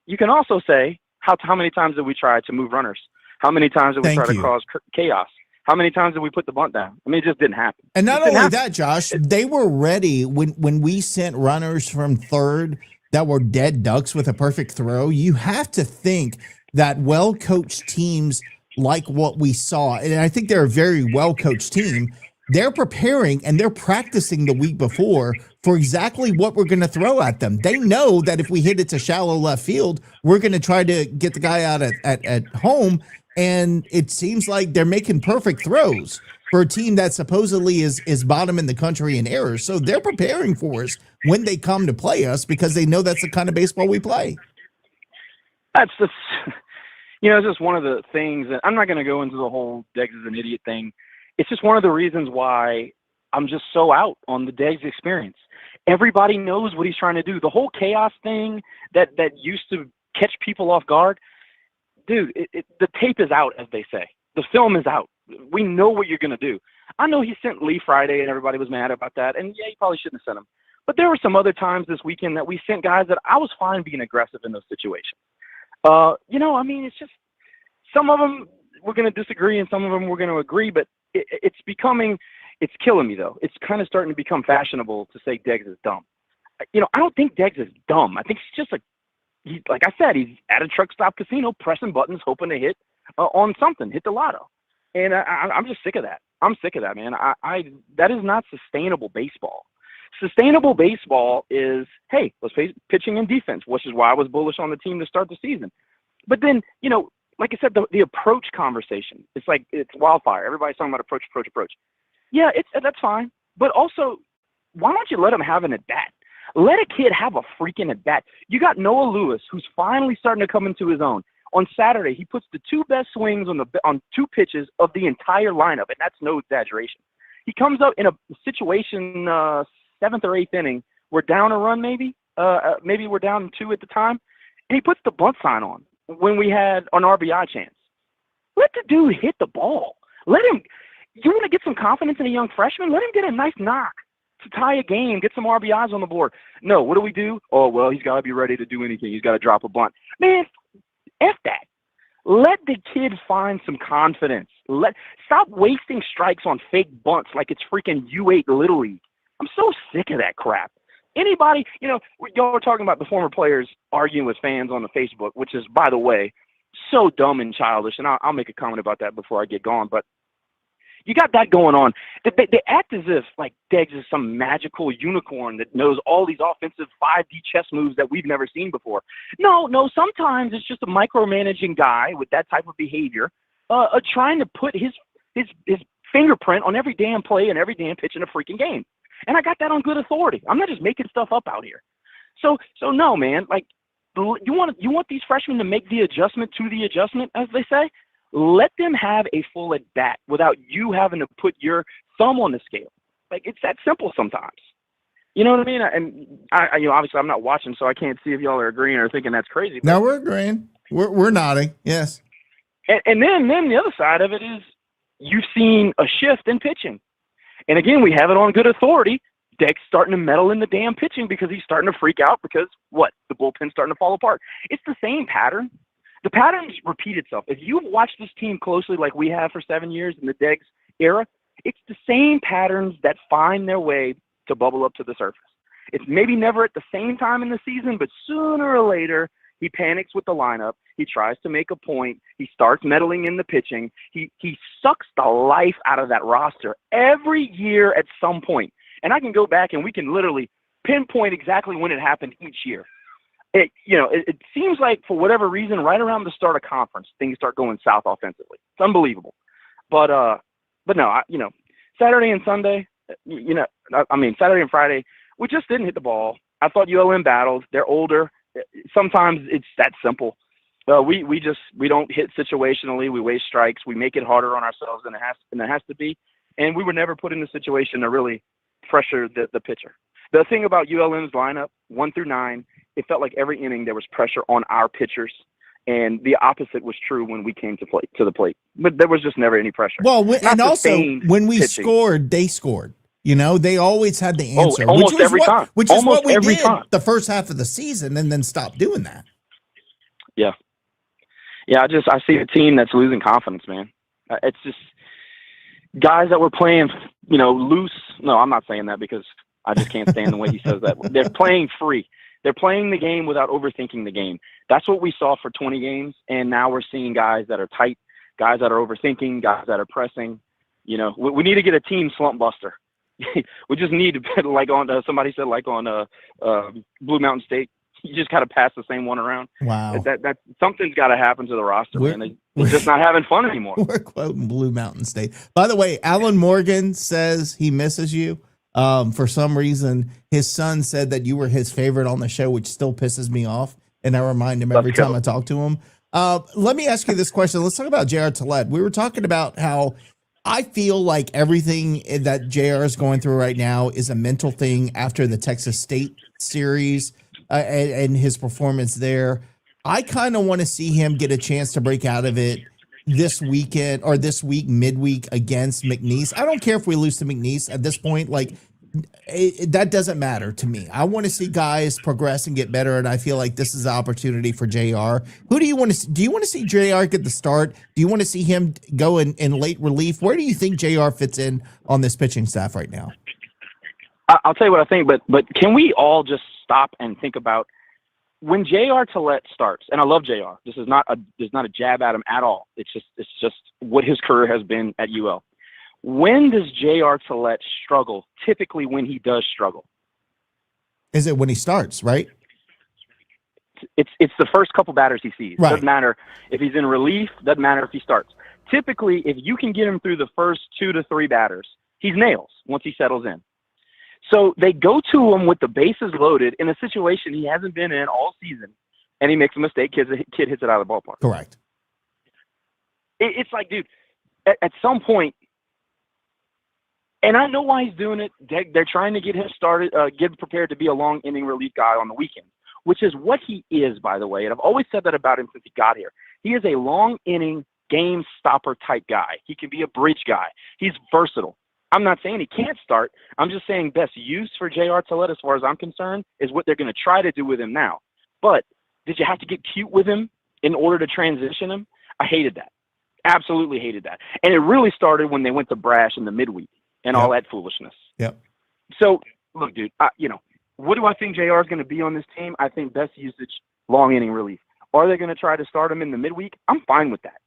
you can also say, how many times did we try to move runners? How many times did we try to cause chaos? How many times did we put the bunt down? I mean, it just didn't happen. And not only that, Josh, they were ready when we sent runners from third that were dead ducks with a perfect throw. You have to think that well-coached teams like what we saw, and I think they're a very well-coached team, they're preparing and they're practicing the week before for exactly what we're going to throw at them. They know that if we hit it to shallow left field, we're going to try to get the guy out at home, and it seems like they're making perfect throws for a team that supposedly is bottom in the country in errors. So they're preparing for us when they come to play us because they know that's the kind of baseball we play. That's just, it's just one of the things that I'm not going to go into the whole Deggs is an idiot thing. It's just one of the reasons why I'm just so out on the Deggs experience. Everybody knows what he's trying to do. The whole chaos thing that used to catch people off guard, dude, the tape is out, as they say. The film is out. We know what you're going to do. I know he sent Lee Friday and everybody was mad about that. And yeah, you probably shouldn't have sent him. But there were some other times this weekend that we sent guys that I was fine being aggressive in those situations. I mean, it's just some of them we're going to disagree and some of them we're going to agree, but it's killing me though. It's kind of starting to become fashionable to say Deggs is dumb. I don't think Deggs is dumb. I think he's just like I said, he's at a truck stop casino pressing buttons, hoping to hit on something, hit the lotto. And I'm just sick of that. I'm sick of that, man. That is not sustainable baseball. Sustainable baseball is, hey, let's face pitching and defense, which is why I was bullish on the team to start the season. But then, like I said, the approach conversation, it's wildfire. Everybody's talking about approach. Yeah, that's fine. But also, why don't you let him have an at-bat? Let a kid have a freaking at-bat. You got Noah Lewis, who's finally starting to come into his own. On Saturday, he puts the 2 best swings on 2 pitches of the entire lineup, and that's no exaggeration. He comes up in a situation, 7th or 8th inning. We're down a run, maybe we're down 2 at the time, and he puts the bunt sign on when we had an RBI chance. Let the dude hit the ball. Let him. You want to get some confidence in a young freshman? Let him get a nice knock to tie a game, get some RBIs on the board. No, what do? Oh, well, he's got to be ready to do anything. He's got to drop a bunt. Man, F that. Let the kid find some confidence. Stop wasting strikes on fake bunts like it's freaking U8 Little League. I'm so sick of that crap. Anybody, y'all are talking about the former players arguing with fans on the Facebook, which is, by the way, so dumb and childish. And I'll make a comment about that before I get going. But, You got that going on. They act as if like Deggs is some magical unicorn that knows all these offensive 5D chess moves that we've never seen before. No. Sometimes it's just a micromanaging guy with that type of behavior, trying to put his fingerprint on every damn play and every damn pitch in a freaking game. And I got that on good authority. I'm not just making stuff up out here. So no, man. Like, you want these freshmen to make the adjustment to the adjustment, as they say. Let them have a full at bat without you having to put your thumb on the scale. Like, it's that simple sometimes. You know what I mean? And I obviously I'm not watching, so I can't see if y'all are agreeing or thinking that's crazy. No, we're agreeing. We're nodding. Yes. And then the other side of it is you've seen a shift in pitching. And again, we have it on good authority. Deck's starting to meddle in the damn pitching because he's starting to freak out because the bullpen's starting to fall apart. It's the same pattern. The patterns repeat itself. If you've watched this team closely like we have for 7 years in the Deggs era, it's the same patterns that find their way to bubble up to the surface. It's maybe never at the same time in the season, but sooner or later, he panics with the lineup. He tries to make a point. He starts meddling in the pitching. He sucks the life out of that roster every year at some point. And I can go back and we can literally pinpoint exactly when it happened each year. It seems like for whatever reason, right around the start of conference, things start going south offensively. It's unbelievable. But no, Saturday and Sunday, Saturday and Friday, we just didn't hit the ball. I thought ULM battled. They're older. Sometimes it's that simple. We don't hit situationally. We waste strikes. We make it harder on ourselves than it has to be. And we were never put in the situation to really pressure the pitcher. The thing about ULM's lineup, 1 through 9, it felt like every inning there was pressure on our pitchers, and the opposite was true when we came to the plate. But there was just never any pressure. Well, and also when we scored, they scored. They always had the answer. Almost every time. Which is what we did the first half of the season, and then stopped doing that. Yeah. Yeah, I see a team that's losing confidence, man. It's just guys that were playing, loose. No, I'm not saying that because I just can't stand the way he says that. They're playing free. They're playing the game without overthinking the game. That's what we saw for 20 games, and now we're seeing guys that are tight, guys that are overthinking, guys that are pressing. We need to get a team slump buster. We just need to, like on somebody said, like on Blue Mountain State, you just got to pass the same one around. Wow. That something's got to happen to the roster, man. They're just not having fun anymore. We're quoting Blue Mountain State. By the way, Alan Morgan says he misses you. For some reason, his son said that you were his favorite on the show, which still pisses me off. And I remind him every time I talk to him. Let me ask you this question. Let's talk about J.R. Tillett. We were talking about how I feel like everything that JR is going through right now is a mental thing after the Texas State series and his performance there. I kind of want to see him get a chance to break out of it this weekend or this week, midweek against McNeese. I don't care if we lose to McNeese at this point. That doesn't matter to me. I want to see guys progress and get better, and I feel like this is an opportunity for JR. Who do you want to see? Do you want to see JR get the start? Do you want to see him go in late relief? Where do you think JR fits in on this pitching staff right now? I'll tell you what I think, but can we all just stop and think about when J.R. Tillett starts? And I love J.R. This is not a jab at him at all. It's just what his career has been at UL. When does J.R. Tillett struggle? Typically when he does struggle. Is it when he starts, right? It's the first couple batters he sees. Right. Doesn't matter if he's in relief. Doesn't matter if he starts. Typically, if you can get him through the first 2 to 3 batters, he's nails once he settles in. So they go to him with the bases loaded in a situation he hasn't been in all season, and he makes a mistake. Kid hits it out of the ballpark. Correct. It's like, dude, at some point, and I know why he's doing it. They're trying to get him started, get prepared to be a long inning relief guy on the weekend, which is what he is, by the way. And I've always said that about him since he got here. He is a long inning game stopper type guy. He can be a bridge guy. He's versatile. I'm not saying he can't start. I'm just saying best use for J.R. Tillett, as far as I'm concerned, is what they're going to try to do with him now. But did you have to get cute with him in order to transition him? I hated that. Absolutely hated that. And it really started when they went to Brash in the midweek and all that foolishness. Yep. So, look, dude, what do I think JR is going to be on this team? I think best usage, long inning relief. Are they going to try to start him in the midweek? I'm fine with that.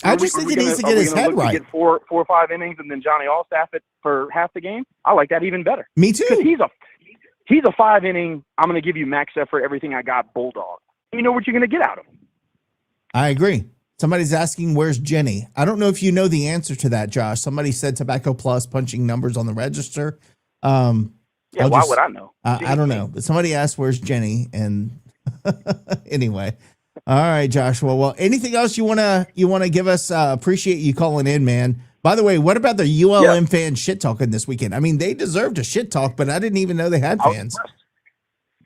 I just think he needs to get his head right. Get four or five innings and then Johnny Allstaff it for half the game. I like that even better. Me too. Because he's a 5-inning, I'm going to give you max effort, everything I got, bulldog. You know what you're going to get out of him. I agree. Somebody's asking, where's Jenny? I don't know if you know the answer to that, Josh. Somebody said Tobacco Plus punching numbers on the register. Why would I know? I don't know. But somebody asked, where's Jenny? And anyway. All right, Joshua. Well, anything else you wanna give us? Appreciate you calling in, man. By the way, what about the ULM fans shit talking this weekend? I mean, they deserved a shit talk, but I didn't even know they had fans.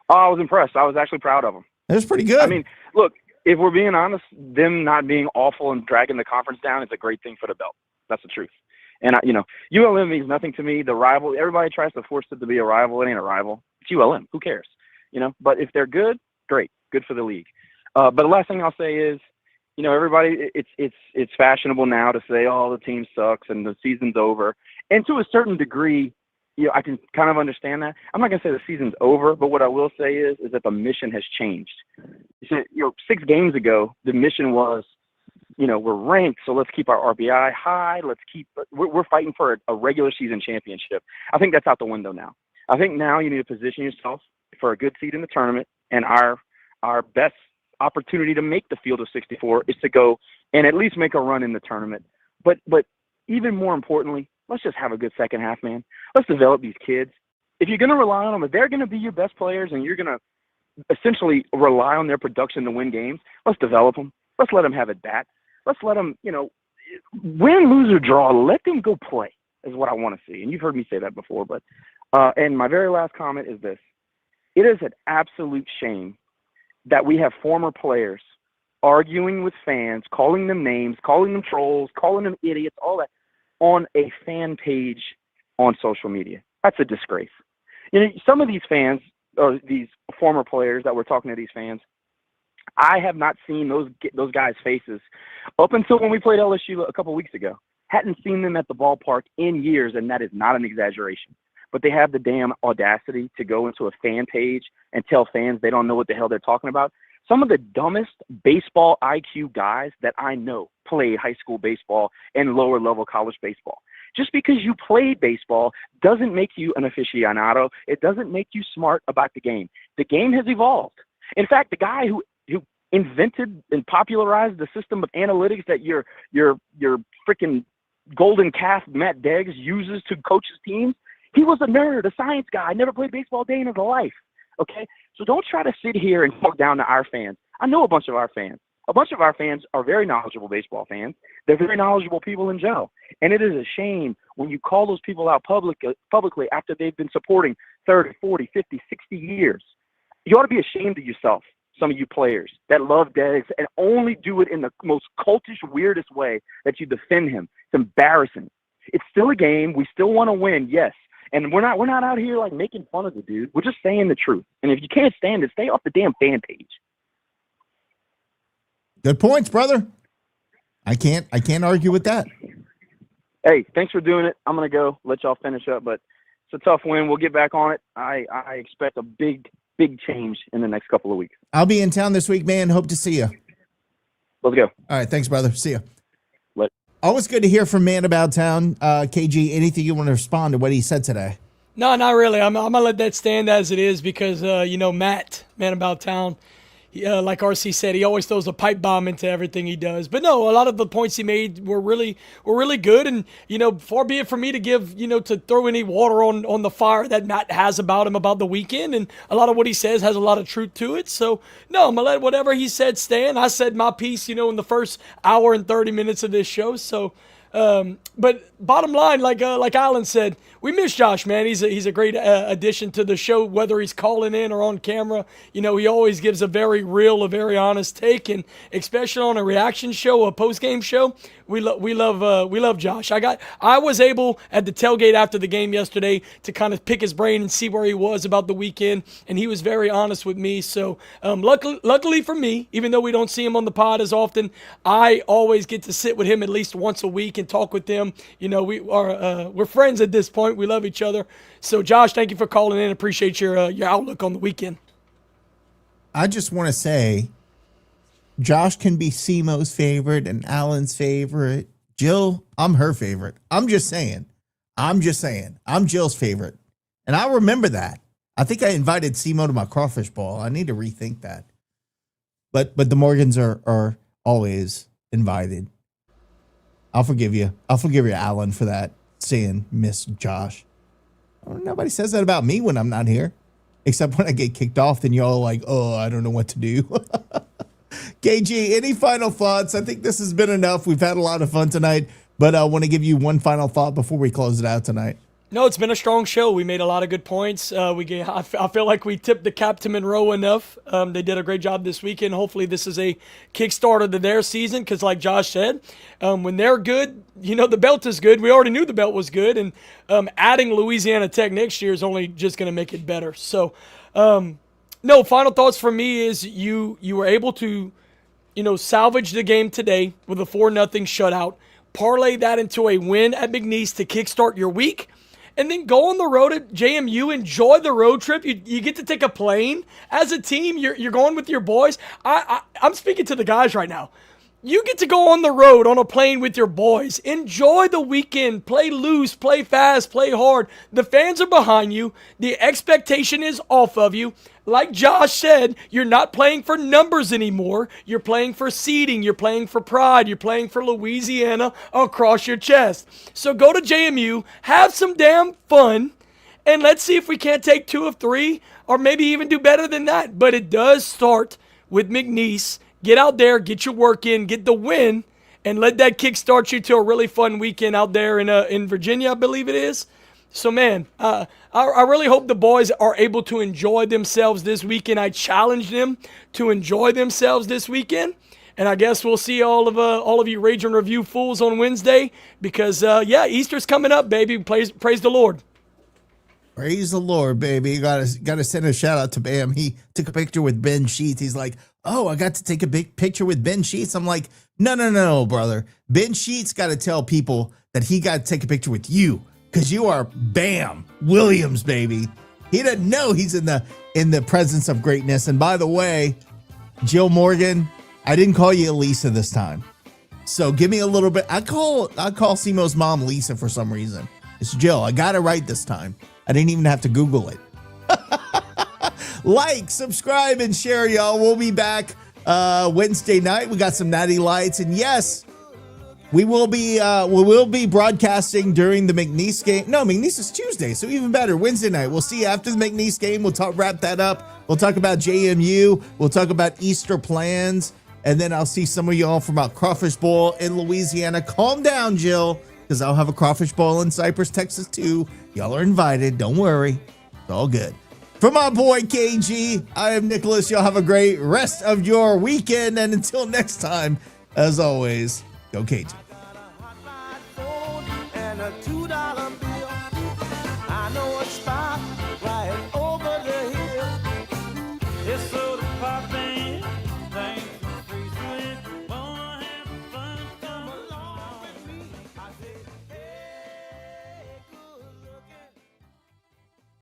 I was impressed. I was actually proud of them. It was pretty good. I mean, look, if we're being honest, them not being awful and dragging the conference down is a great thing for the belt. That's the truth. And ULM means nothing to me. The rival, everybody tries to force it to be a rival. It ain't a rival. It's ULM. Who cares? But if they're good, great. Good for the league. But the last thing I'll say is, everybody, it's fashionable now to say, oh, the team sucks and the season's over. And to a certain degree, I can kind of understand that. I'm not going to say the season's over, but what I will say is that the mission has changed. You see, 6 games ago, the mission was, we're ranked, so let's keep our RBI high. We're fighting for a regular season championship. I think that's out the window now. I think now you need to position yourself for a good seed in the tournament, and our best opportunity to make the field of 64 is to go and at least make a run in the tournament. But even more importantly, let's just have a good second half, man. Let's develop these kids. If you're going to rely on them, if they're going to be your best players and you're going to essentially rely on their production to win games, let's develop them. Let's let them have at bats. Let's let them, win, lose, or draw. Let them go play is what I want to see. And you've heard me say that before. But and my very last comment is this. It is an absolute shame that we have former players arguing with fans, calling them names, calling them trolls, calling them idiots, all that, on a fan page on social media. That's a disgrace. Some of these fans, or these former players that were talking to these fans, I have not seen those guys' faces up until when we played LSU a couple weeks ago. Hadn't seen them at the ballpark in years, and that is not an exaggeration. But they have the damn audacity to go into a fan page and tell fans they don't know what the hell they're talking about. Some of the dumbest baseball IQ guys that I know played high school baseball and lower level college baseball. Just because you played baseball doesn't make you an aficionado. It doesn't make you smart about the game. The game has evolved. In fact, the guy who invented and popularized the system of analytics that your freaking golden calf Matt Deggs uses to coach his teams, he was a nerd, a science guy, never played baseball a day in his life. Okay? So don't try to sit here and talk down to our fans. I know a bunch of our fans. A bunch of our fans are very knowledgeable baseball fans. They're very knowledgeable people in general. And it is a shame when you call those people out publicly after they've been supporting 30, 40, 50, 60 years. You ought to be ashamed of yourself, some of you players that love Deggs and only do it in the most cultish, weirdest way that you defend him. It's embarrassing. It's still a game. We still want to win, yes. And we're not out here like making fun of the dude. We're just saying the truth. And if you can't stand it, stay off the damn fan page. Good points, brother. I can't argue with that. Hey, thanks for doing it. I'm gonna go let y'all finish up, but it's a tough win. We'll get back on it. I expect a big change in the next couple of weeks. I'll be in town this week, man. Hope to see you. Let's go. All right, thanks, brother. See ya. Later. Always good to hear from Man About Town. KG, anything you want to respond to what he said today? No, not really. I'm gonna let that stand as it is because Matt, Man About Town, like RC said, he always throws a pipe bomb into everything he does. But no, a lot of the points he made were really good. And far be it for me to give to throw any water on the fire that Matt has about him about the weekend. And a lot of what he says has a lot of truth to it. So no, I'm gonna let whatever he said stand. I said my piece, in the first hour and 30 minutes of this show. So. But bottom line, like Alan said, we miss Josh, man. He's a great addition to the show, whether he's calling in or on camera. He always gives a very real, a very honest take, and especially on a reaction show, a post-game show, we love Josh. I was able at the tailgate after the game yesterday to kind of pick his brain and see where he was about the weekend, and he was very honest with me. So luckily for me, even though we don't see him on the pod as often, I always get to sit with him at least once a week and talk with them. We're friends at this point. We love each other. So, Josh, thank you for calling in. Appreciate your outlook on the weekend. I just want to say Josh can be Simo's favorite and Alan's favorite. Jill, I'm her favorite. I'm just saying. I'm Jill's favorite. And I remember that. I think I invited Simo to my crawfish ball. I need to rethink that. But the Morgans are always invited. I'll forgive you. I'll forgive you, Alan, for that, saying Miss Josh. Nobody says that about me when I'm not here. Except when I get kicked off, then y'all like, oh, I don't know what to do. KG, any final thoughts? I think this has been enough. We've had a lot of fun tonight, but I want to give you one final thought before we close it out tonight. No, it's been a strong show. We made a lot of good points. I feel like we tipped the cap to Monroe enough. They did a great job this weekend. Hopefully this is a kickstarter to their season because like Josh said, when they're good, the belt is good. We already knew the belt was good. And adding Louisiana Tech next year is only just going to make it better. So, no, final thoughts from me is you were able to, salvage the game today with a 4-0 shutout. Parlay that into a win at McNeese to kickstart your week. And then go on the road at JMU, enjoy the road trip. You get to take a plane as a team. You're going with your boys. I'm speaking to the guys right now. You get to go on the road on a plane with your boys. Enjoy the weekend. Play loose, play fast, play hard. The fans are behind you. The expectation is off of you. Like Josh said, you're not playing for numbers anymore. You're playing for seeding. You're playing for pride. You're playing for Louisiana across your chest. So go to JMU, have some damn fun, and let's see if we can't take 2 of 3 or maybe even do better than that. But it does start with McNeese. Get out there, get your work in, get the win, and let that kickstart you to a really fun weekend out there in Virginia, I believe it is. So, man, I really hope the boys are able to enjoy themselves this weekend. I challenge them to enjoy themselves this weekend. And I guess we'll see all of you Rage and Review fools on Wednesday because, Easter's coming up, baby. Praise the Lord. Praise the Lord, baby. You gotta send a shout out to Bam. He took a picture with Ben Sheets. He's like, oh, I got to take a big picture with Ben Sheets. I'm like, no, brother. Ben Sheets got to tell people that he got to take a picture with you because you are Bam Williams, baby. He doesn't know he's in the presence of greatness. And by the way, Jill Morgan, I didn't call you Elisa this time. So give me a little bit. I call Simo's mom Lisa for some reason. It's Jill. I got it right this time. I didn't even have to Google it. Like, subscribe, and share, y'all. We'll be back Wednesday night. We got some natty lights, and yes, we will be broadcasting during the McNeese game. No, McNeese is Tuesday, so even better. Wednesday night. We'll see you after the McNeese game. We'll wrap that up. We'll talk about JMU. We'll talk about Easter plans, and then I'll see some of y'all from our Crawfish Bowl in Louisiana. Calm down, Jill, because I'll have a Crawfish Bowl in Cypress, Texas, too. Y'all are invited. Don't worry. It's all good. For my boy KG, I am Nicholas. Y'all have a great rest of your weekend. And until next time, as always, go KG. And a $2